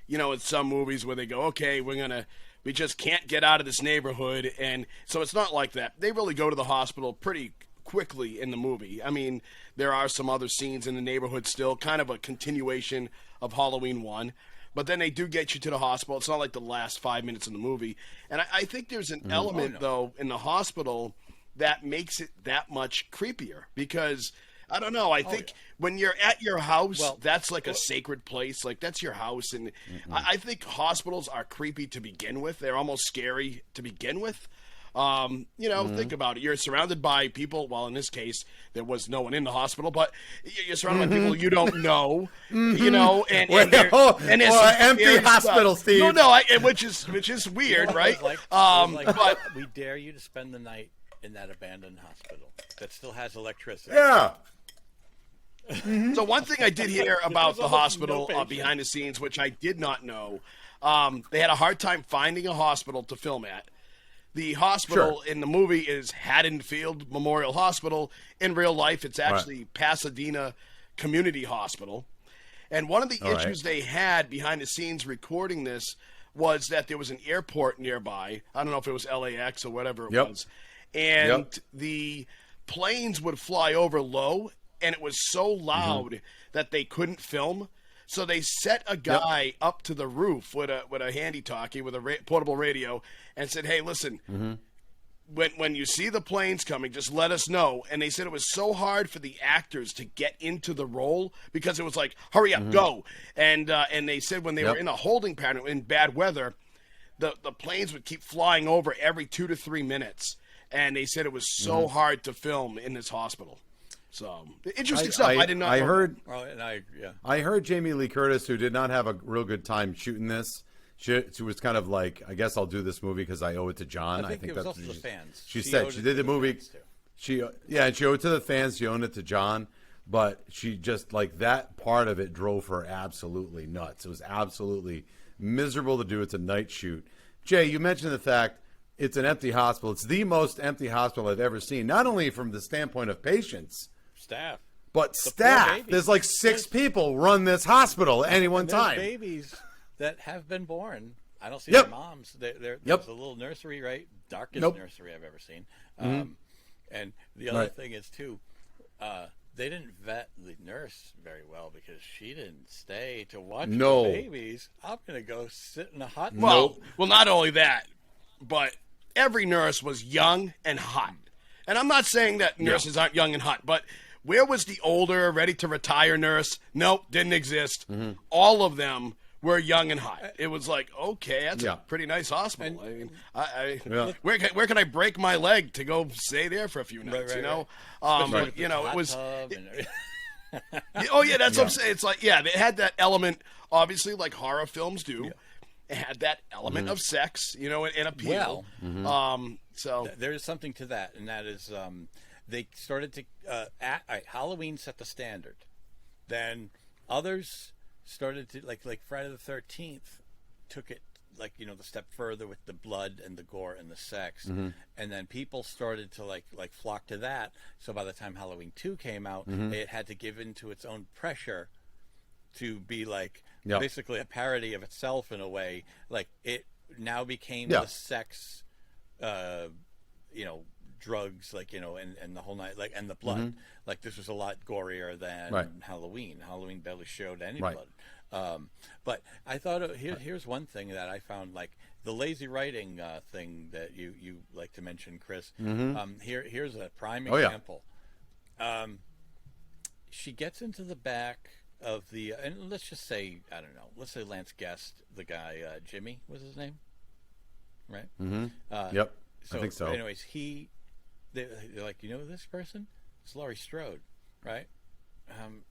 in some movies where they go, okay, we just can't get out of this neighborhood, and so it's not like that. They really go to the hospital pretty quickly in the movie. I mean, there are some other scenes in the neighborhood still, kind of a continuation of Halloween 1, but then they do get you to the hospital. It's not like the last 5 minutes in the movie, and I think there's an element, though, in the hospital that makes it that much creepier, because... I don't know. I think when you're at your house, that's like a sacred place. Like, that's your house. And I think hospitals are creepy to begin with. They're almost scary to begin with. Think about it. You're surrounded by people. Well, in this case, there was no one in the hospital, but you're surrounded by people you don't know, and empty hospital, stuff. Steve. Which is weird, right? But we dare you to spend the night in that abandoned hospital that still has electricity. Yeah. So one thing I did hear about the hospital behind the scenes, which I did not know, they had a hard time finding a hospital to film at. The hospital in the movie is Haddonfield Memorial Hospital. In real life, it's actually Pasadena Community Hospital. And one of the issues they had behind the scenes recording this was that there was an airport nearby. I don't know if it was LAX or whatever it was. And the planes would fly over low, and it was so loud that they couldn't film. So they set a guy up to the roof with a handy-talkie, with a portable radio, and said, hey, listen, when you see the planes coming, just let us know. And they said it was so hard for the actors to get into the role because it was like, hurry up, go. And they said when they were in a holding pattern in bad weather, the planes would keep flying over every 2 to 3 minutes. And they said it was so hard to film in this hospital. So interesting stuff. I did not. I heard. I heard Jamie Lee Curtis, who did not have a real good time shooting this. She was kind of like, I guess I'll do this movie because I owe it to John. I think it was that's also the fans. She said she did the movie. She owed it to the fans. She owned it to John. But she just, like, that part of it drove her absolutely nuts. It was absolutely miserable to do. It's a night shoot. Jay, you mentioned the fact it's an empty hospital. It's the most empty hospital I've ever seen, not only from the standpoint of patients, staff, but staff. There's like 6 people run this hospital at any one time. Babies that have been born. I don't see their moms. There's a little nursery, right? Darkest nursery I've ever seen. And the other thing is, too, they didn't vet the nurse very well because she didn't stay to watch the babies. I'm going to go sit in a hot tub. Well, not only that, but every nurse was young and hot. And I'm not saying that nurses aren't young and hot, but Where was the older, ready to retire nurse? Nope, didn't exist. All of them were young and hot. It was like, okay, that's a pretty nice hospital. I mean, where can I break my leg to go stay there for a few nights? You know, it was. Oh yeah, that's what I'm saying. It's like, they had that element, obviously, like horror films do. It had that element of sex, and appeal. So there is something to that, and that is they started to Halloween set the standard. Then others started to like Friday the 13th took it the step further with the blood and the gore and the sex, and then people started to like flock to that. So by the time Halloween 2 came out, it had to give into its own pressure to be basically a parody of itself in a way. Like it now became the sex, drugs, and the whole night, and the blood. Like this was a lot gorier than Halloween. Halloween barely showed any blood. But I thought here's one thing that I found, like the lazy writing thing that you like to mention, Chris. Here's a prime example. She gets into the back of the and let's just say, I don't know, let's say Lance guessed the guy, Jimmy was his name, right? Yep, So I think so. Anyways, they're like, this person? It's Laurie Strode, right?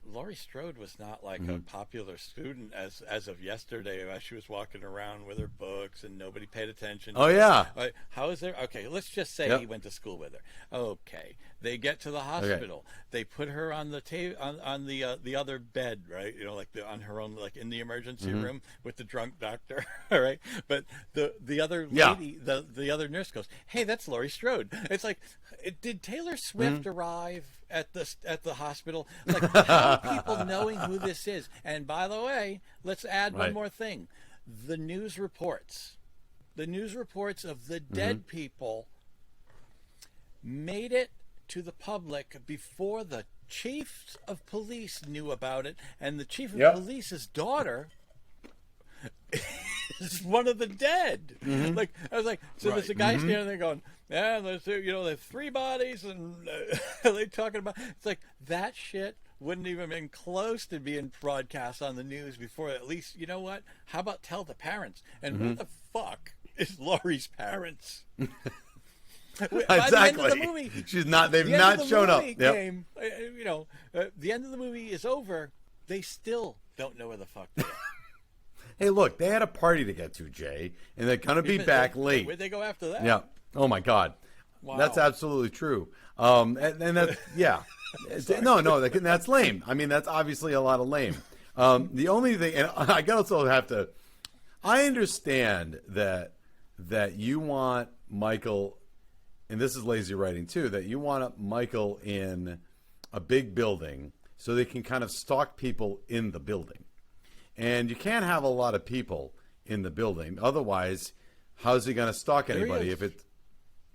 Laurie Strode was not like a popular student as of yesterday. She was walking around with her books and nobody paid attention. Oh yeah. How is there? Okay, let's just say he went to school with her. Okay, they get to the hospital. They put her on the on the other bed, right? On her own, like in the emergency room with the drunk doctor. All right, but the other lady, the other nurse goes, "Hey, that's Laurie Strode." It's like, did Taylor Swift arrive at the hospital? Like, how are people knowing who this is? And by the way, let's add one more thing. The news reports of the dead people made it to the public before the chief of police knew about it, and the chief of police's daughter is one of the dead. Like, I was like, so there's a guy standing there going, there's there's 3 bodies, and they talking about, it's like that shit wouldn't even been close to being broadcast on the news before. At least, you know what? How about tell the parents? And who the fuck is Laurie's parents? Exactly. By the end of the movie, she's not. They've not shown up. Came, the end of the movie is over. They still don't know where the fuck they are. Hey, look, they had a party to get to, Jay, and they're gonna be back late. Where'd they go after that? Yeah. Oh my God. Wow. That's absolutely true. And that's no, that's lame. I mean, that's obviously a lot of lame. The only thing, and I also have to, I understand that you want Michael, and this is lazy writing too, that you want Michael in a big building so they can kind of stalk people in the building. And you can't have a lot of people in the building. Otherwise, how's he going to stalk anybody if it...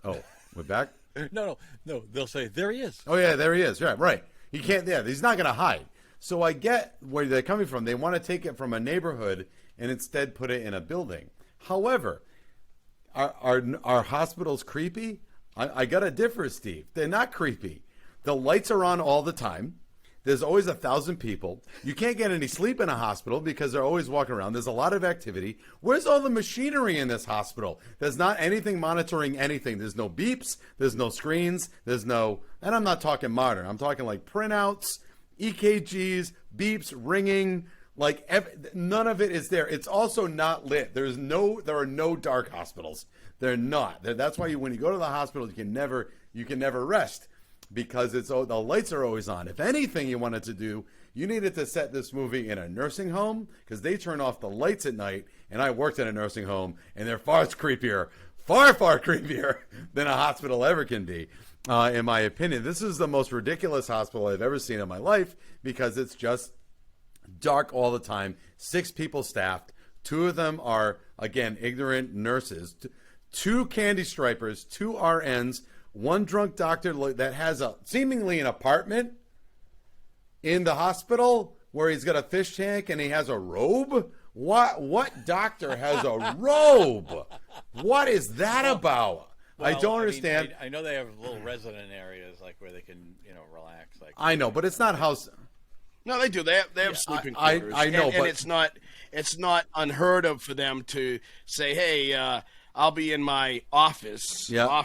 Oh, we're back? No. They'll say, there he is. Oh, yeah, there he is. Right. He can't... Yeah, he's not going to hide. So I get where they're coming from. They want to take it from a neighborhood and instead put it in a building. However, are hospitals creepy? I got to differ, Steve. They're not creepy. The lights are on all the time. There's always 1,000 people. You can't get any sleep in a hospital because they're always walking around. There's a lot of activity. Where's all the machinery in this hospital? There's not anything monitoring anything. There's no beeps. There's no screens. There's no, and I'm not talking modern. I'm talking like printouts, EKGs, beeps, ringing. Like none of it is there. It's also not lit. There are no dark hospitals. They're not. That's why when you go to the hospital, you can never rest. Because the lights are always on. If anything you wanted to do, you needed to set this movie in a nursing home because they turn off the lights at night. And I worked in a nursing home, and they're far creepier than a hospital ever can be, in my opinion. This is the most ridiculous hospital I've ever seen in my life because it's just dark all the time. 6 people staffed. 2 of them are, again, ignorant nurses. 2 candy stripers, 2 RNs, 1 drunk doctor that has seemingly an apartment in the hospital where he's got a fish tank and he has a robe. What doctor has a robe? What is that about? I don't mean, understand. I know they have little resident areas like where they can, relax. Like I know, but it's not house. No, they do. They have sleeping I quarters. know, and but it's not unheard of for them to say, "Hey, I'll be in my office. Yeah.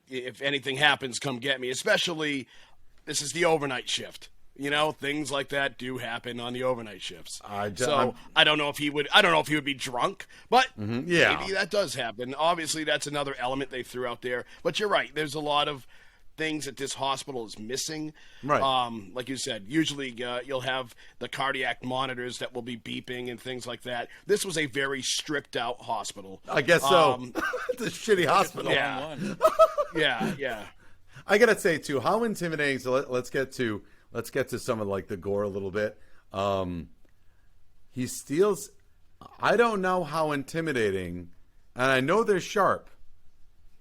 If anything happens, come get me." Especially, this is the overnight shift. Things like that do happen on the overnight shifts. I don't know if he would. I don't know if he would be drunk, but maybe that does happen. Obviously, that's another element they threw out there. But you're right. There's a lot of things that this hospital is missing. Right. Like you said, usually you'll have the cardiac monitors that will be beeping and things like that. This was a very stripped out hospital. I guess so. It's a shitty hospital. Yeah. Yeah. I gotta say too, how intimidating. So let's get to some of like the gore a little bit. He steals. I don't know how intimidating, and I know they're sharp.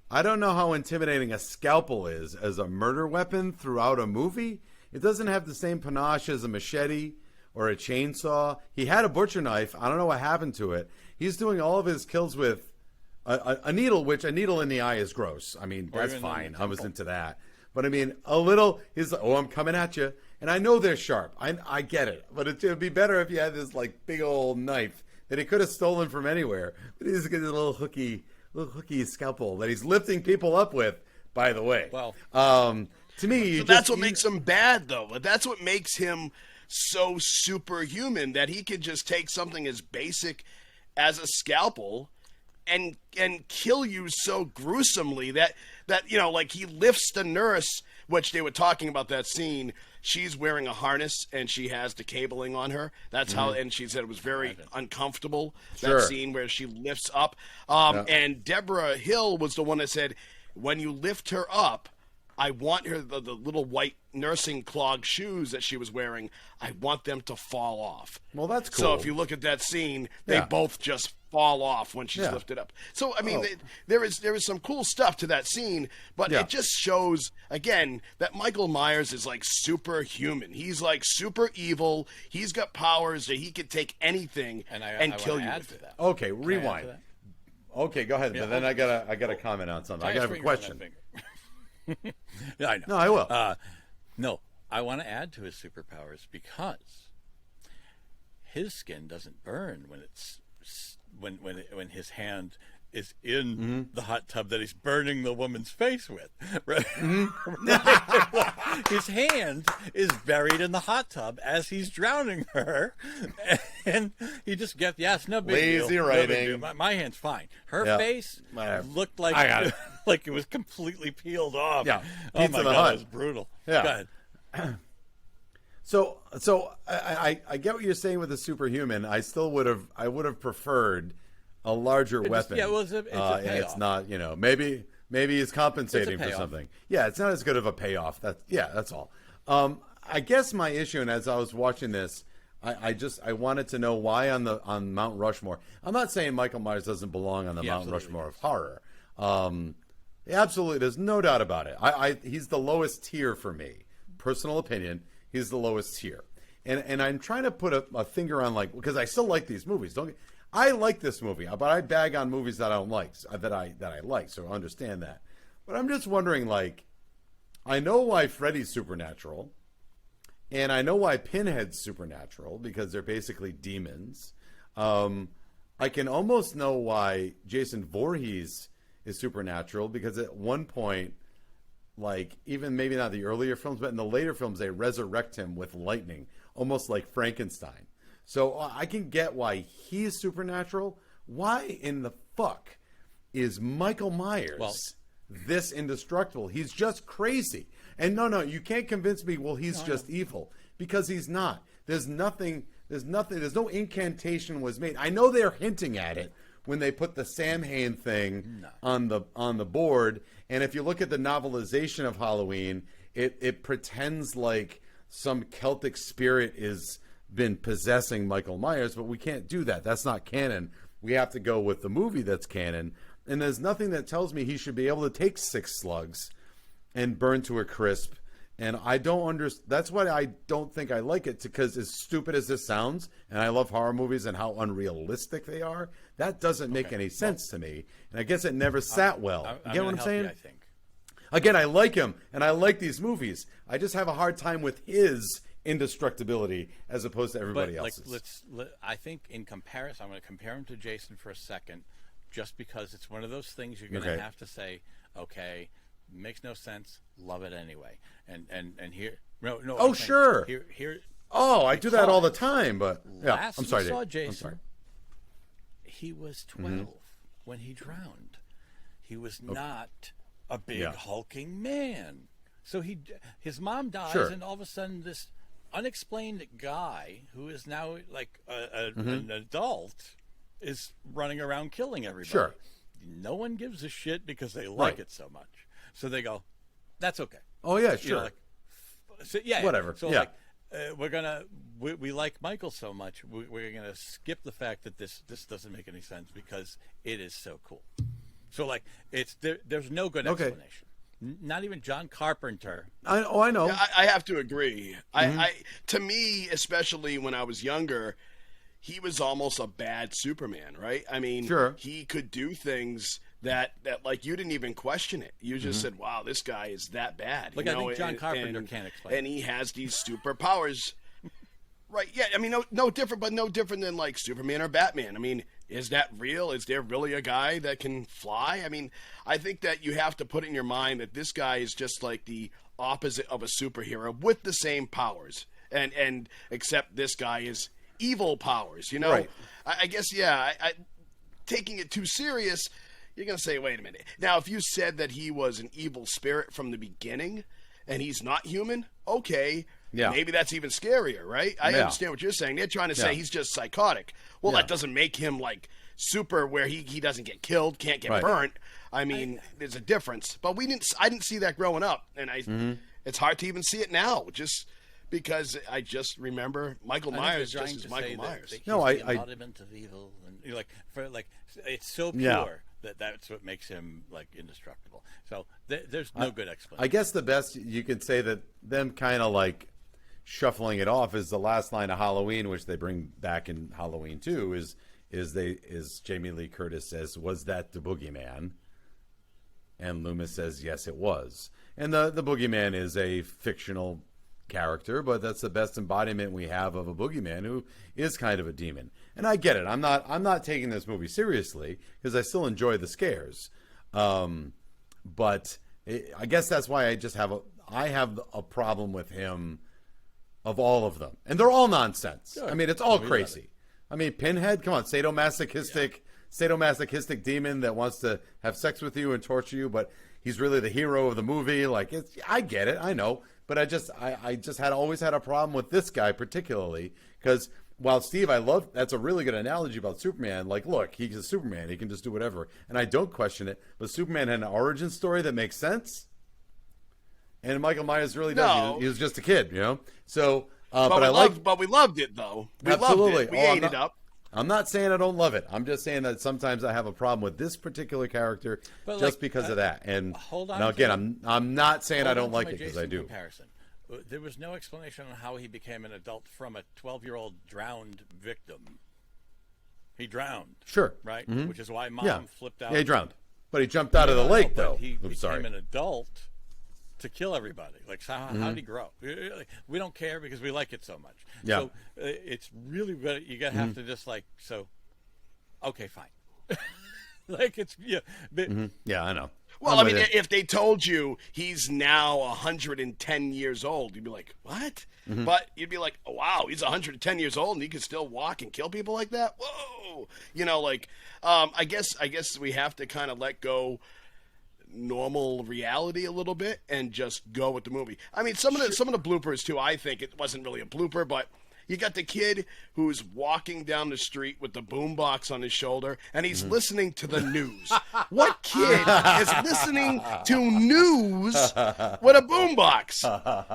I don't know how intimidating a scalpel is as a murder weapon throughout a movie. It doesn't have the same panache as a machete or a chainsaw. He had a butcher knife. I don't know what happened to it. He's doing all of his kills with a needle, which a needle in the eye is gross. I mean, that's fine. I was into that. But I mean, a little, he's like, I'm coming at you. And I know they're sharp. I get it. But it would be better if you had this like big old knife that he could have stolen from anywhere. But he's got a little hooky scalpel that he's lifting people up with, by the way. Well, to me, that's what makes him bad, though. That's what makes him so superhuman, that he could just take something as basic as a scalpel and kill you so gruesomely that like he lifts the nurse, which they were talking about that scene. She's wearing a harness and she has the cabling on her. That's how, and she said it was very uncomfortable, that scene where she lifts up. And Deborah Hill was the one that said, when you lift her up, I want her, the little white nursing clog shoes that she was wearing, I want them to fall off. Well, that's cool. So if you look at that scene, they both just fall off when she's lifted up. So, I mean, there is some cool stuff to that scene, but it just shows, again, that Michael Myers is like superhuman. He's like super evil. He's got powers that he could take anything and kill you with it. Okay, rewind. Okay, go ahead. But then I gotta comment on something. I gotta have a question. Yeah, I know. No, I will. No, I want to add to his superpowers because his skin doesn't burn when it's when his hand is in the hot tub that he's burning the woman's face with. Right? His hand is buried in the hot tub as he's drowning her, and he just gets no big deal. Lazy writing. No big deal. My hand's fine. Her face looked like like it was completely peeled off. Yeah. Oh my God, it was brutal. Yeah. Go ahead. So I get what you're saying with the superhuman. I would have preferred a larger weapon. Yeah, well, it's a payoff. And it's not, maybe he's compensating for something. Yeah, it's not as good of a payoff. That's all. I guess my issue, and as I was watching this, I wanted to know why on Mount Rushmore. I'm not saying Michael Myers doesn't belong on the Mount Rushmore of horror. Absolutely, there's no doubt about it. He's the lowest tier for me. Personal opinion, he's the lowest tier. And I'm trying to put a finger on, like, because I still like these movies. I like this movie, but I bag on movies that I don't like, that I like, so I understand that. But I'm just wondering, like, I know why Freddy's supernatural, and I know why Pinhead's supernatural, because they're basically demons. I can almost know why Jason Voorhees is supernatural, because at one point, like, even maybe not the earlier films, but in the later films, they resurrect him with lightning, almost like Frankenstein. So I can get why he's supernatural. Why in the fuck is Michael Myers this indestructible? He's just crazy. And no, you can't convince me, well, he's just evil, because he's not. There's no incantation was made. I know they're hinting at it when they put the Samhain thing on the board. And if you look at the novelization of Halloween, it pretends like some Celtic spirit is been possessing Michael Myers, but we can't do that. That's not canon. We have to go with the movie that's canon. And there's nothing that tells me he should be able to take 6 slugs and burn to a crisp And I don't understand. That's why I don't think I like it, because as stupid as this sounds, and I love horror movies and how unrealistic they are, that doesn't make any sense to me. And I guess it never sat well. You get what I'm saying? I think. Again, I like him, and I like these movies. I just have a hard time with his indestructibility as opposed to everybody else's. I think in comparison, I'm going to compare him to Jason for a second, just because it's one of those things you're going to have to say, okay, makes no sense, love it anyway. And here, no. Oh, sure. Here. Oh, I do that all the time, but yeah. Last I'm sorry, we saw Dave. Jason, I'm sorry. he was 12 when he drowned. He was not a big hulking man. So his mom dies, and all of a sudden this unexplained guy who is now like an adult is running around killing everybody. Sure. No one gives a shit because they like it so much. So they go, that's okay. Oh yeah, sure. You know, so, whatever. So we like Michael so much, we're gonna skip the fact that this doesn't make any sense because it is so cool. So there's no good explanation. Not even John Carpenter. I know. Yeah, I have to agree. To me, especially when I was younger, he was almost a bad Superman, right? I mean, he could do things that like you didn't even question it. You just said, "Wow, this guy is that bad." Like, you I know? think John Carpenter can't explain. And he has these superpowers. Right? Yeah. I mean, no different, but no different than like Superman or Batman. I mean, is that real? Is there really a guy that can fly? I mean, I think that you have to put in your mind that this guy is just like the opposite of a superhero with the same powers, and except this guy is evil powers. You know? Right. I guess I taking it too serious, you're gonna say, wait a minute. Now, if you said that he was an evil spirit from the beginning and he's not human, okay. Yeah. Maybe that's even scarier, right? I understand what you're saying. They're trying to say he's just psychotic. Well, that doesn't make him like super where he doesn't get killed, can't get burnt. I mean, there's a difference. But I didn't see that growing up, and it's hard to even see it now, just because I just remember Michael Myers just as Michael Myers. That the embodiment of evil, and it's so pure that's what makes him like indestructible. So there's no good explanation. I guess the best you could say that them kind of like shuffling it off is the last line of Halloween, which they bring back in Halloween 2, is Jamie Lee Curtis says, "Was that the boogeyman?" And Loomis says, "Yes, it was." And the boogeyman is a fictional character, but that's the best embodiment we have of a boogeyman who is kind of a demon. And I get it. I'm not taking this movie seriously because I still enjoy the scares. But I guess that's why I have a problem with him. Of all of them. And they're all nonsense. Sure. I mean, it's all crazy. I mean, Pinhead, come on, sadomasochistic demon that wants to have sex with you and torture you, but he's really the hero of the movie. Like, I get it, I know. But I just always had a problem with this guy particularly, because while Steve, that's a really good analogy about Superman. Like, look, he's a Superman. He can just do whatever. And I don't question it. But Superman had an origin story that makes sense. And Michael Myers really does. No. He was just a kid, you know. So, but we loved it though. We absolutely loved it. We ate it up. I'm not saying I don't love it. I'm just saying that sometimes I have a problem with this particular character just because of that. And now again, I'm not saying I don't like it because I do. Comparison. There was no explanation on how he became an adult from a 12-year-old drowned victim. He drowned. Sure. Right? Mm-hmm. Which is why Mom flipped out. Yeah, he drowned. But he jumped out of the lake, though. He became an adult to kill everybody. Like, how did he grow? We don't care because we like it so much. Yeah. So it's really good. You gotta have to just okay, fine. Like it's yeah, I know. Well, I mean, if they told you he's now 110 years old, you'd be like, what? Mm-hmm. But you'd be like, oh, wow, he's 110 years old and he can still walk and kill people like that? Whoa! You know, like, I guess we have to kind of let go normal reality a little bit and just go with the movie. I mean, some of the bloopers too, I think it wasn't really a blooper, but you got the kid who's walking down the street with the boombox on his shoulder, and he's listening to the news. What kid is listening to news with a boombox?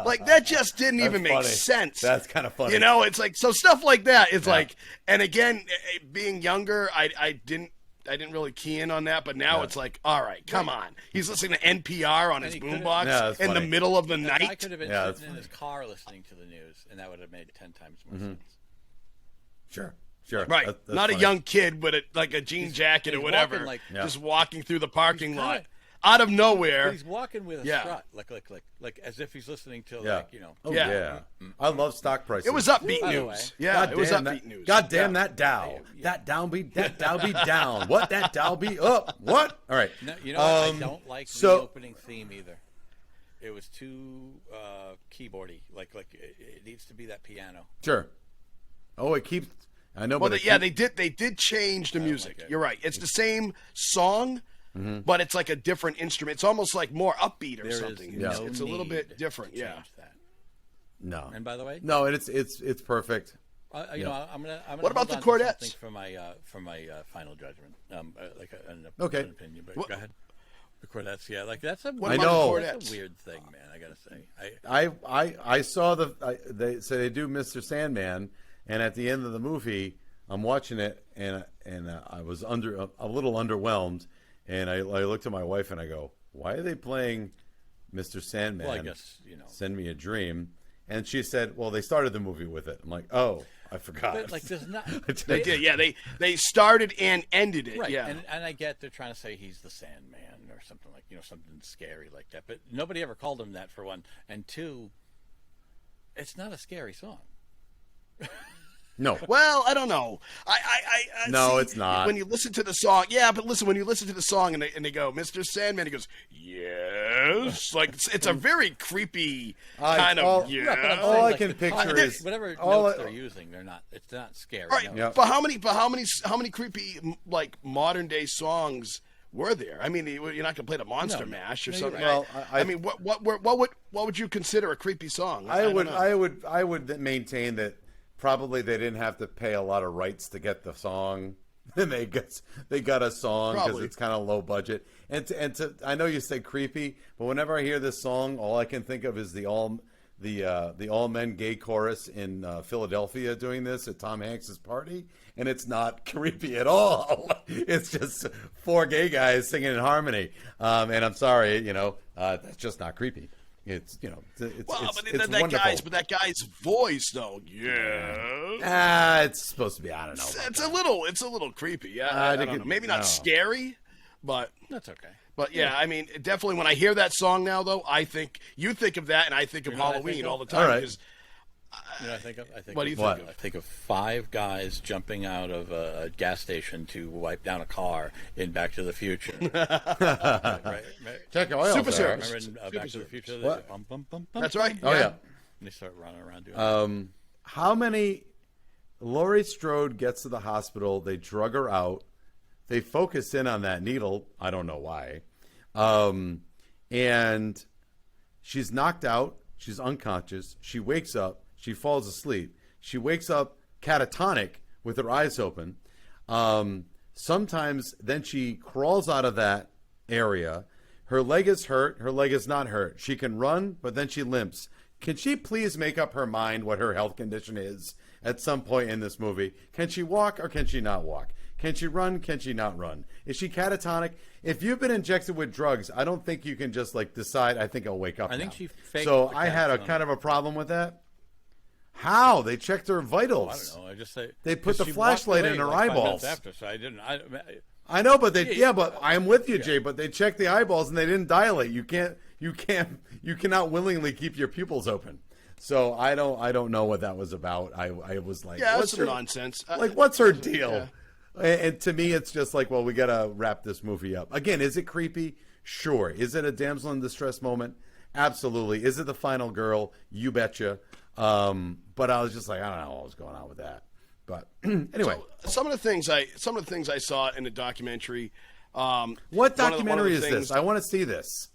Like, that just didn't even make sense. That's kind of funny. You know, it's like, so stuff like that is like, and again, being younger, I didn't didn't really key in on that, but now it's like, all right, come on. He's listening to NPR on his boombox in the middle of the night. I could have been sitting in his car listening to the news, and that would have made 10 times more sense. Sure. Right. That's Not funny. a young kid with like a jean jacket or whatever, just walking through the parking lot out of nowhere. But he's walking with a strut, like as if he's listening to Oh, yeah. I love stock prices. It was upbeat By the news. way. Yeah, it was upbeat news. God damn that Dow. That Dow be down. What? That Dow be up. What? All right. No, you know what? I don't like the opening theme either. It was too keyboardy. Like it needs to be that piano. Sure. Oh, it keeps. I know. Well, but they did change the music. like it. You're right. It's the same song, but it's like a different instrument. It's almost like more upbeat or There something. is no It's a little bit need different. to Yeah. change that. No. And by the way, No, it's perfect. I'm gonna. What about the hold on to Chordettes? something for my final judgment? Like an opinion. But go ahead. The Chordettes, yeah, like that's a. What I about know. the That's Chordettes? a weird thing, man. I gotta say. I saw they say they do Mr. Sandman, and at the end of the movie, I'm watching it, and I was a little underwhelmed, and I looked at my wife and I go, why are they playing Mr. Sandman? Well, I guess Send Me a Dream, and she said, well, they started the movie with it. I'm like, oh, I forgot. But like, there's not. They did. Yeah, they started and ended it. Right, Yeah. and I get they're trying to say he's the Sandman or something like something scary like that, but nobody ever called him that for one, and two, it's not a scary song. No. Well, I don't know. No, see, it's not. When you listen to the song, yeah, but listen, when you listen to the song and they go, Mr. Sandman, he goes, yes. Like, it's a very creepy kind of, Yeah, but I'm All saying, I like, can the picture context, is whatever all notes I- they're using. It's not scary. All right, no. Yeah. but how many creepy like modern day songs were there? I mean, you're not gonna play the Monster No. Mash or No, you're something. right. Well, I mean, what would you consider a creepy song? I don't would know. I would maintain that probably they didn't have to pay a lot of rights to get the song. And they got a song because Probably. it's kind of low budget. And I know you say creepy, but whenever I hear this song, all I can think of is the all men gay chorus in Philadelphia doing this at Tom Hanks's party, and it's not creepy at all. It's just four gay guys singing in harmony. And I'm sorry, that's just not creepy. It's it's wonderful. That guy's voice though. Yeah. It's supposed to be. I don't know. It's a little creepy. Yeah. I don't know. Maybe not scary, but That's okay. But yeah, I mean, definitely when I hear that song now, though, you think of that, and I think of know what I Halloween think of? all the time. All right. 'Cause You know what I think of? What do you What? think I of? think of 5 guys jumping out of a gas station to wipe down a car in Back to the Future. right? Check your oil, Super sir. Service. Remember in Back to the Future? They What? go bum, bum, bum, bum, That's right. Oh yeah. And they start running around doing that. How many? Laurie Strode gets to the hospital. They drug her out. They focus in on that needle. I don't know why. And she's knocked out. She's unconscious. She wakes up. She falls asleep. She wakes up catatonic with her eyes open. Sometimes then she crawls out of that area. Her leg is hurt. Her leg is not hurt. She can run, but then she limps. Can she please make up her mind what her health condition is at some point in this movie? Can she walk or can she not walk? Can she run? Can she not run? Is she catatonic? If you've been injected with drugs, I don't think you can just decide, I think I'll wake up I think now. she faked So the I had a catatonic. kind of a problem with that. How? They checked her vitals. I don't know. I just say They put the she flashlight walked in her away, like, 5 eyeballs. minutes after, so I didn't. I know, but but I'm with you, Jay. But they checked the eyeballs and they didn't dilate. You cannot willingly keep your pupils open. So I don't know what that was about. I was like, Yeah, what's that's her nonsense. what's her deal? And to me, it's just like, well, we got to wrap this movie up. Again, is it creepy? Sure. Is it a damsel in distress moment? Absolutely. Is it the final girl? You betcha. But I was just like, I don't know what was going on with that. But anyway, Some of the things I saw in the documentary. what documentary is this? I want to see this.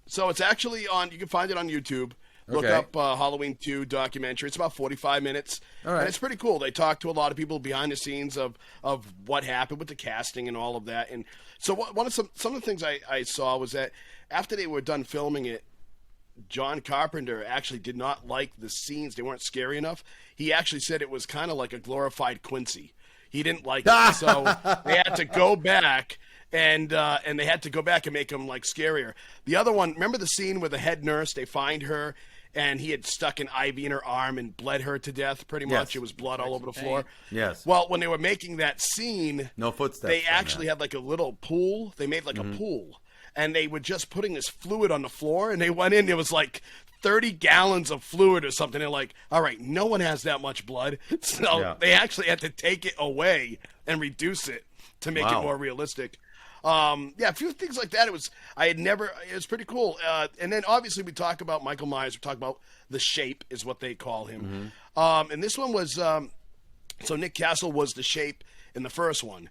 So it's actually on. You can find it on YouTube. Look Okay. up Halloween 2 documentary. It's about 45 minutes. All right. And it's pretty cool. They talk to a lot of people behind the scenes of what happened with the casting and all of that. And so some of the things I saw was that after they were done filming it, John Carpenter actually did not like the scenes. They weren't scary enough. He actually said it was kind of like a glorified Quincy. He didn't like it, so they had to go back. And they had to go back and make him like scarier. The other one, remember the scene with the head nurse? They find her, and he had stuck an IV in her arm and bled her to death. Pretty much, Yes. it was blood all over the floor. Yes. Well, when they were making that scene, No footsteps. they actually had like a little pool. They made like a pool, and they were just putting this fluid on the floor. And they went in. There was like 30 gallons of fluid or something. They're like, all right, no one has that much blood, so they actually had to take it away and reduce it to make it more realistic. A few things like that. It was pretty cool. And then obviously we talk about Michael Myers. We talk about the Shape is what they call him. And this one was, so Nick Castle was the Shape in the first one.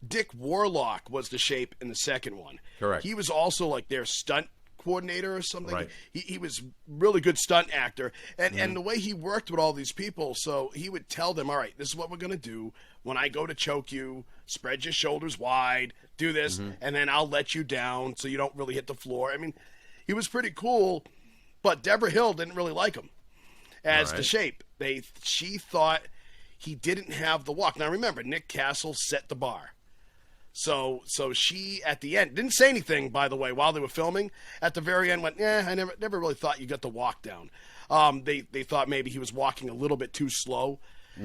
Dick Warlock was the Shape in the second one. Correct. He was also like their stunt coordinator or something. Right. He was really good stunt actor. And the way he worked with all these people, so he would tell them, all right, this is what we're going to do. When I go to choke you, spread your shoulders wide, do this, and then I'll let you down so you don't really hit the floor. I mean, he was pretty cool, but Deborah Hill didn't really like him as the Shape. She thought he didn't have the walk. Now remember, Nick Castle set the bar. So she at the end didn't say anything, by the way, while they were filming. At the very end, went, I never really thought you got the walk down. They thought maybe he was walking a little bit too slow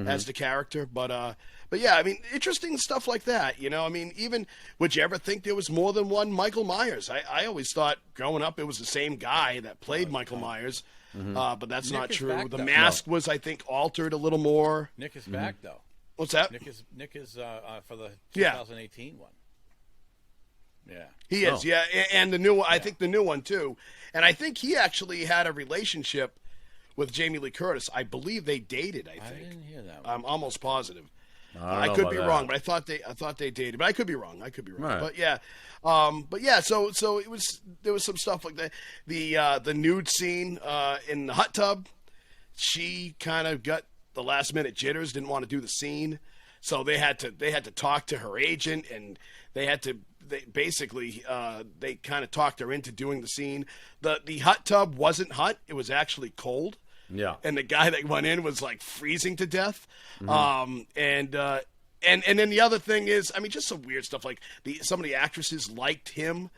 as the character, but yeah, I mean, interesting stuff like that. You know, I mean, even would you ever think there was more than one Michael Myers? I always thought growing up it was the same guy that played Michael Myers, but that's Nick not is true. back, The though. mask was, I think, altered a little more. Nick is back though. What's that? Nick is for the 2018 one. Yeah. He is, yeah, and the new one. I think the new one too, and I think he actually had a relationship with Jamie Lee Curtis. I believe they dated. I think. I didn't hear that one. I'm almost positive. I I could be wrong, but I thought they dated, but I could be wrong. Right. But yeah, So it was, there was some stuff like that. The nude scene in the hot tub. She kind of got the last minute jitters. Didn't want to do the scene, so they had to talk to her agent, and they kind of talked her into doing the scene. The hot tub wasn't hot; it was actually cold. Yeah. And the guy that went in was like freezing to death. And then the other thing is, I mean, just some weird stuff. Like some of the actresses liked him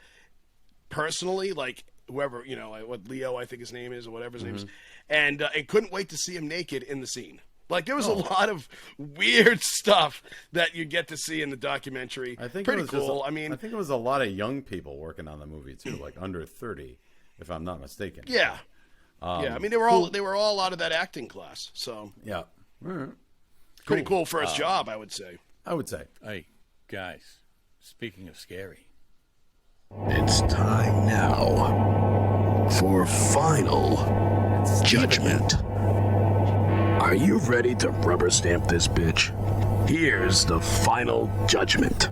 personally, like whoever, what Leo, I think his name is, or whatever his name is, and couldn't wait to see him naked in the scene. Like there was a lot of weird stuff that you get to see in the documentary. I think pretty it was cool. I think it was a lot of young people working on the movie too, like under 30, if I'm not mistaken. Yeah. I mean, they were all out of that acting class, so Yeah. All right. pretty cool first job, I would say. I would say. Hey, guys, speaking of scary. It's time now for final judgment. Are you ready to rubber stamp this bitch? Here's the final judgment.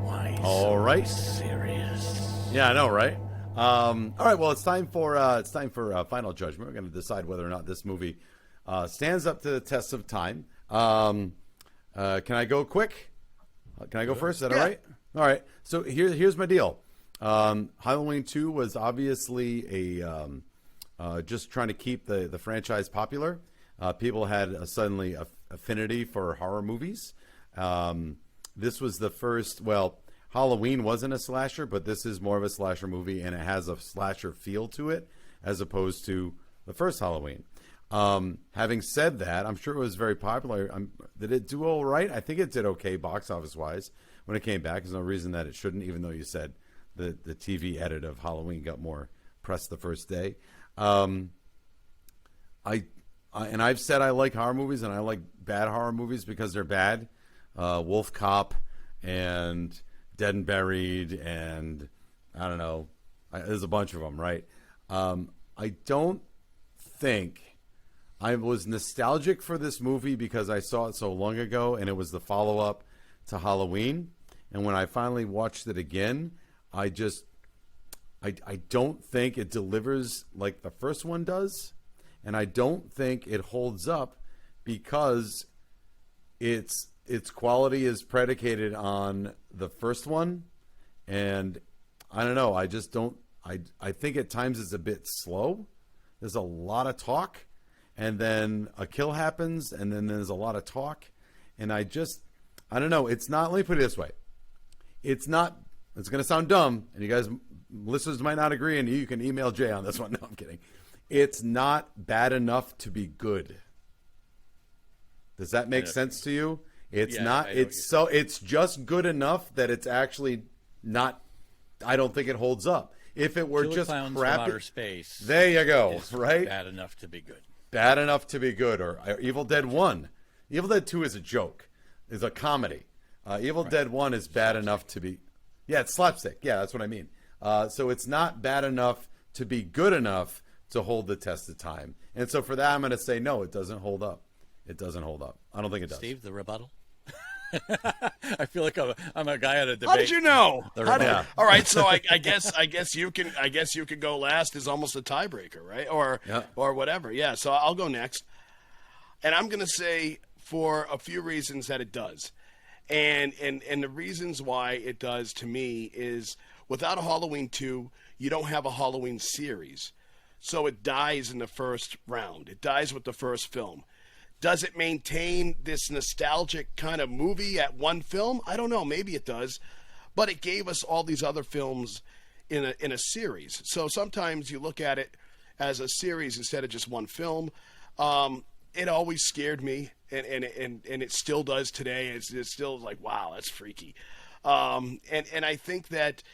Why All right. serious? Yeah, I know, right? All right. Well, it's time for final judgment. We're going to decide whether or not this movie stands up to the test of time. Can I go quick? Can I go first? Is that all right? All right. So here's my deal. Halloween 2 was obviously just trying to keep the franchise popular. People had suddenly affinity for horror movies. This was the first. Well, Halloween wasn't a slasher, but this is more of a slasher movie, and it has a slasher feel to it as opposed to the first Halloween. Having said that, I'm sure it was very popular. Did it do all right? I think it did okay box office wise when it came back. There's no reason that it shouldn't, even though you said the TV edit of Halloween got more press the first day. I've said I like horror movies, and I like bad horror movies because they're bad. Wolf Cop and Dead and Buried, and I don't know. There's a bunch of them, right? I don't think I was nostalgic for this movie because I saw it so long ago, and it was the follow-up to Halloween. And when I finally watched it again, I don't think it delivers like the first one does, and I don't think it holds up because its quality is predicated on the first one, and I don't know. I just don't. I think at times it's a bit slow. There's a lot of talk, and then a kill happens, and then there's a lot of talk, And I don't know. It's not, let me put it this way. It's not, it's going to sound dumb, and you guys, listeners might not agree, and you can email Jay on this one. No, I'm kidding. It's not bad enough to be good. Does that make sense to you? It's not, it's just good enough that it's actually not, I don't think it holds up. If it were just Clowns crappy, from Outer Space, there you go, right? Bad enough to be good. Bad enough to be good. Or Evil Dead 1. Evil Dead 2 is a joke, is a comedy. Evil Dead 1 is bad enough to be, it's slapstick. Yeah, that's what I mean. So it's not bad enough to be good enough to hold the test of time. And so for that, I'm going to say, no, it doesn't hold up. It doesn't hold up. I don't think it does. Steve, the rebuttal? I feel like I'm a guy at a debate. How did you know? All right, so I guess you can go last is almost a tiebreaker, right? Or whatever. Yeah, so I'll go next. And I'm going to say for a few reasons that it does. And the reasons why it does to me is without a Halloween 2, you don't have a Halloween series. So it dies in the first round. It dies with the first film. Does it maintain this nostalgic kind of movie at one film? I don't know. Maybe it does. But it gave us all these other films in a series. So sometimes you look at it as a series instead of just one film. It always scared me, and it still does today. It's still like, wow, that's freaky. And I think that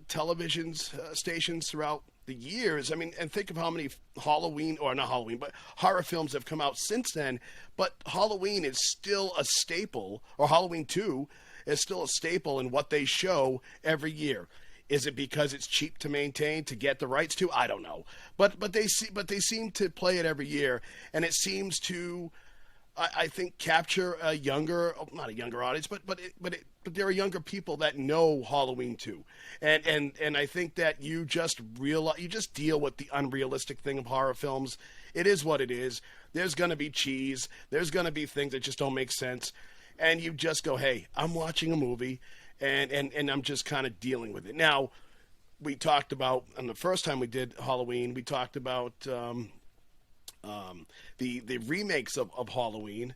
television stations throughout the years, I mean, and think of how many horror films have come out since then, but Halloween is still a staple, or Halloween 2 is still a staple in what they show every year. Is it because it's cheap to maintain, to get the rights to? I don't know. But they seem to play it every year, and it seems to, I think, capture a younger, not a younger audience, but there are younger people that know Halloween 2. And I think that you just deal with the unrealistic thing of horror films. It is what it is. There's going to be cheese. There's going to be things that just don't make sense. And you just go, hey, I'm watching a movie, and I'm just kind of dealing with it. Now, we talked about, on the first time we did Halloween, we talked about the remakes of Halloween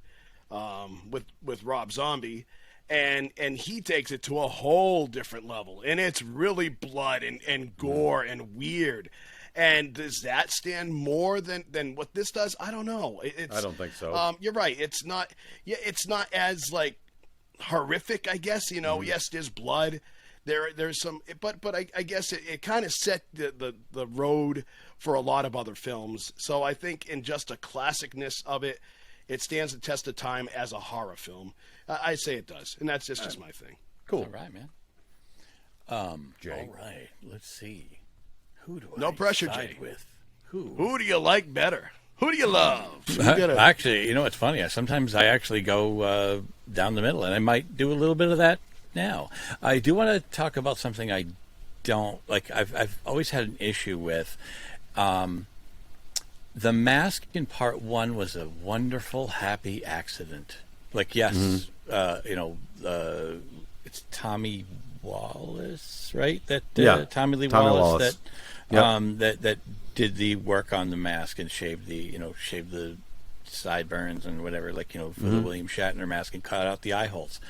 with Rob Zombie, and he takes it to a whole different level, and it's really blood and gore and weird. And does that stand more than what this does? I don't know. I don't think so. You're right. It's not as like horrific, I guess. Yes, there's blood. There's some, but I guess it kind of set the road for a lot of other films. So I think in just a classicness of it, it stands the test of time as a horror film. I say it does, and that's just my thing. Cool. All right, man. Jay. All right. Let's see. Who do No I pressure, side Jay. with? Who? Who do you like better? Who do you love? Actually, it's funny. Sometimes I actually go down the middle, and I might do a little bit of that now. I do want to talk about something I don't like. I've always had an issue with. The Mask in part 1 was a wonderful, happy accident. Like, yes, it's Tommy Wallace, right? Tommy Lee Wallace. That did the work on the mask and shaved the sideburns and whatever, for the William Shatner mask, and cut out the eye holes.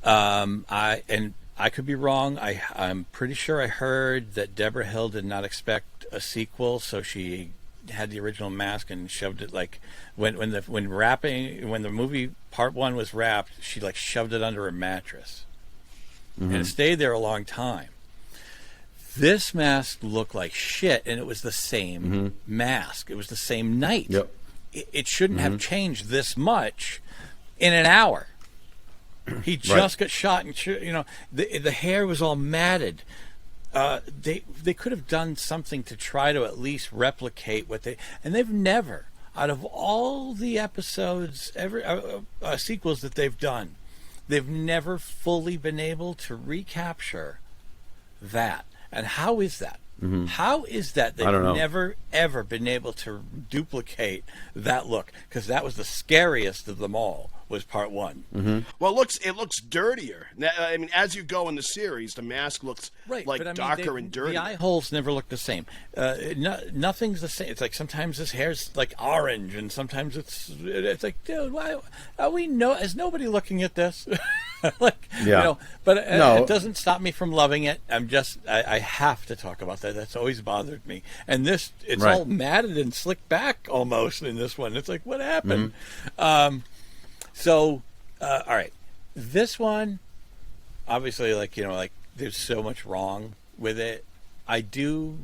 I could be wrong. I'm pretty sure I heard that Deborah Hill did not expect a sequel, so she had the original mask and shoved it, like when the movie part 1 was wrapped, she shoved it under a mattress, and it stayed there a long time. This mask looked like shit, and it was the same mask. It was the same night. Yep. It shouldn't have changed this much in an hour. He just got shot, and the hair was all matted. They could have done something to try to at least replicate and they've never, out of all the episodes, sequels that they've done, they've never fully been able to recapture that. And how is that? How is that they've I don't know. never, ever been able to duplicate that look? Because that was the scariest of them all, was part one. Well, it looks dirtier. Now, I mean, as you go in the series, the mask looks like but I mean, darker and dirtier. The eye holes never look the same. Nothing's the same. It's like sometimes his hair's like orange, and sometimes it's like, dude, why are we is nobody looking at this? Like, but No. it doesn't stop me from loving it. I have to talk about that. That's always bothered me. And it's Right. all matted and slicked back almost in this one. It's like, what happened? So, all right, this one, obviously, like there's so much wrong with it. I do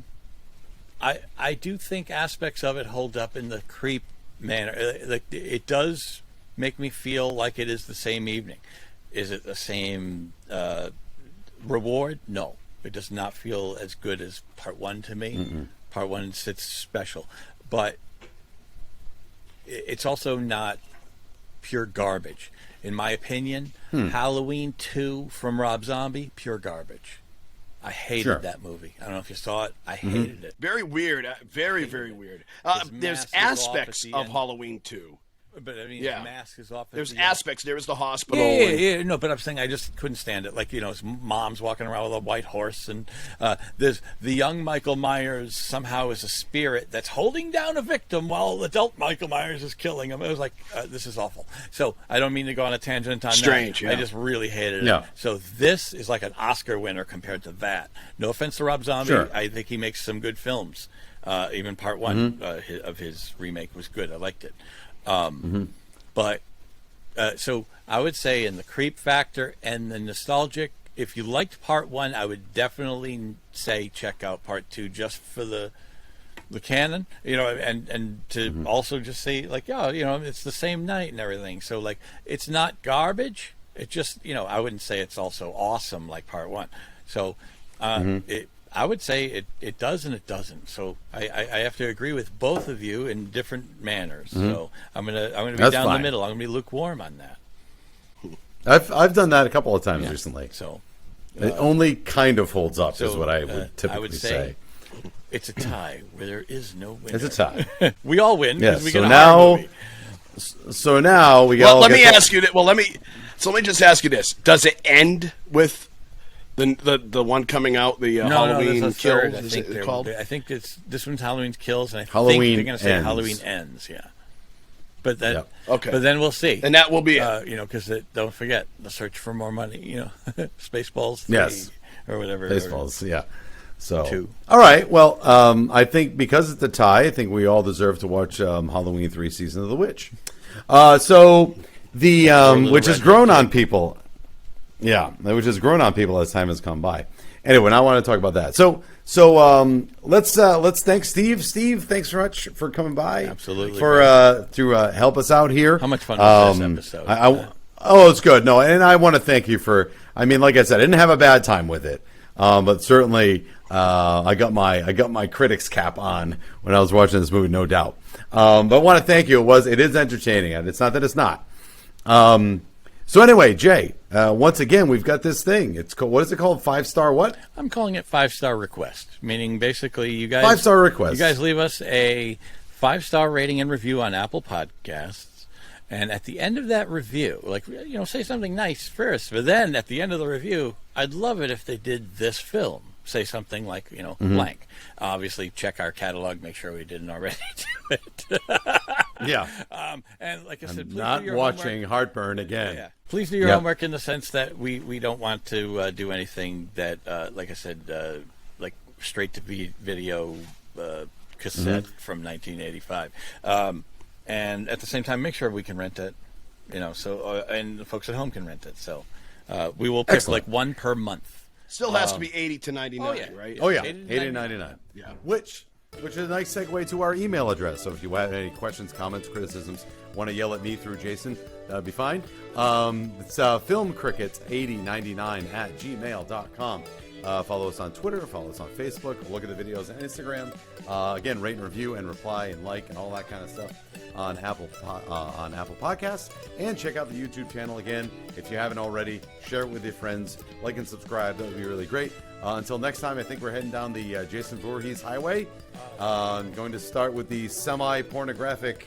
think aspects of it hold up in the creep manner. Like, it does make me feel like it is the same evening. Is it the same reward? No, it does not feel as good as part one to me. Part one sits special, but it's also not pure garbage. In my opinion, Halloween 2 from Rob Zombie, pure garbage. I hated that movie. I don't know if you saw it. I hated it. Very weird. Very, very weird. There's mask is off aspects at the of end. Halloween 2. But I mean, Yeah. the mask is off. There's at the end. aspects. There was the hospital. Yeah. No, but I'm saying I just couldn't stand it. Like, his mom's walking around with a white horse, and there's the young Michael Myers somehow is a spirit that's holding down a victim while adult Michael Myers is killing him. It was like, this is awful. So I don't mean to go on a tangent on Strange, that. yeah. I just really hated it. Yeah. So this is like an Oscar winner compared to that. No offense to Rob Zombie. Sure. I think he makes some good films. Even part one of his remake was good. I liked it. But so I would say in the creep factor and the nostalgic, if you liked part one, I would definitely say check out part two just for the canon, and to also just say like, it's the same night and everything. So like, it's not garbage. It just, I wouldn't say it's also awesome like part one. So I would say it does and it doesn't. So I have to agree with both of you in different manners. So I'm gonna be That's down fine. the middle. I'm gonna be lukewarm on that. I've done that a couple of times recently. So It only kind of holds up, is what I would I typically would say it's a tie where there is no winner. It's a tie. We all win because Yes. we So get a now, horror movie. so now we got. Well, let me ask you. Let me just ask you this: does it end with the one coming out? The Halloween no, that's the third. Kills. I Is think it they're- called? I think this one's Halloween Kills, and I Halloween think they're going to say Ends. Halloween Ends. Yeah, but then Yep. Okay. But then we'll see. And that will be it. Because don't forget the search for more money. Spaceballs 3 Yes. or whatever. Baseballs, yeah. So, 2. all right. Well, I think because it's a tie, I think we all deserve to watch Halloween 3: Season of the Witch. So the which has grown on people. Yeah, which has grown on people as time has gone by. Anyway, I want to talk about that. So let's thank Steve. Steve, thanks very much for coming by. Absolutely, to help us out here. How much fun was this episode? Oh, it's good. No, and I want to thank you for. I mean, like I said, I didn't have a bad time with it, but certainly I got my critics cap on when I was watching this movie, no doubt. But I want to thank you. It is entertaining, and it's not that it's not. So anyway, Jay, once again, we've got this thing. It's called, what is it called? 5-star what? I'm calling it 5-star request, meaning basically you guys 5-star request. You guys leave us a 5-star rating and review on Apple Podcasts, and at the end of that review, say something nice first, but then at the end of the review, I'd love it if they did this film. Say something like, blank. Obviously, check our catalog, make sure we didn't already do it. Yeah. And like I said, please Not do your watching homework. Heartburn again. Yeah. Please do your Yep. homework in the sense that we don't want to do anything that, like I said, like straight to video cassette from 1985. And at the same time, make sure we can rent it, so and the folks at home can rent it. So we will pick Excellent. like one per month. Still has to be 80 to 99, right? Oh yeah, $80.99. $80.99. Yeah. Which is a nice segue to our email address. So if you have any questions, comments, criticisms, want to yell at me through Jason, that'd be fine. It's filmcrickets8099@gmail.com. Follow us on Twitter, follow us on Facebook, look at the videos on Instagram. Again, rate and review and reply and like and all that kind of stuff on Apple Podcasts. And check out the YouTube channel again. If you haven't already, share it with your friends, like and subscribe. That would be really great. Until next time, I think we're heading down the Jason Voorhees Highway. Going to start with the semi-pornographic,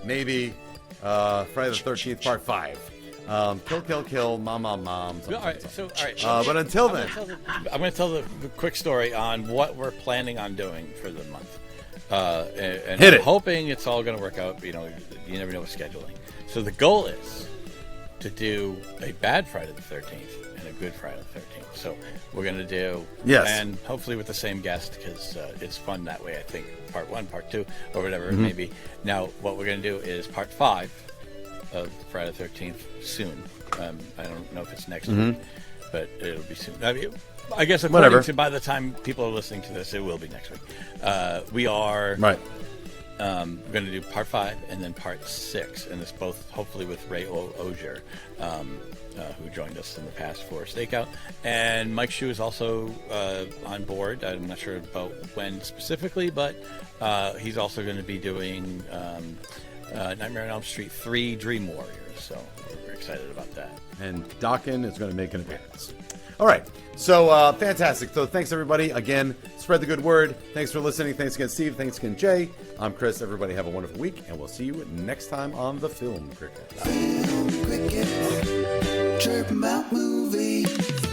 maybe, Friday the 13th, Part 5. Kill, kill, kill, mom. All right. But until then, I'm going to tell the quick story on what we're planning on doing for the month. And Hit I'm it. hoping it's all going to work out. You know, you never know with scheduling. So the goal is to do a bad Friday the 13th and a good Friday the 13th. So we're going to do, and hopefully with the same guest, because it's fun that way. I think part 1, part 2, or whatever it may be. Now, what we're going to do is part 5 of Friday the 13th soon. I don't know if it's next week, but it'll be soon. I guess according to by the time people are listening to this, it will be next week. We are going to do part 5 and then part 6, and this both hopefully with Ray Ogier, who joined us in the past for Stakeout, and Mike Shue is also on board. I'm not sure about when specifically, but he's also going to be doing Nightmare on Elm Street 3 Dream Warriors, so we're excited about that. And Dokken is going to make an appearance. All right, so fantastic. So thanks, everybody. Again, spread the good word. Thanks for listening. Thanks again, Steve. Thanks again, Jay. I'm Chris. Everybody have a wonderful week, and we'll see you next time on the Film Cricket. Film Cricket, chirp about movies.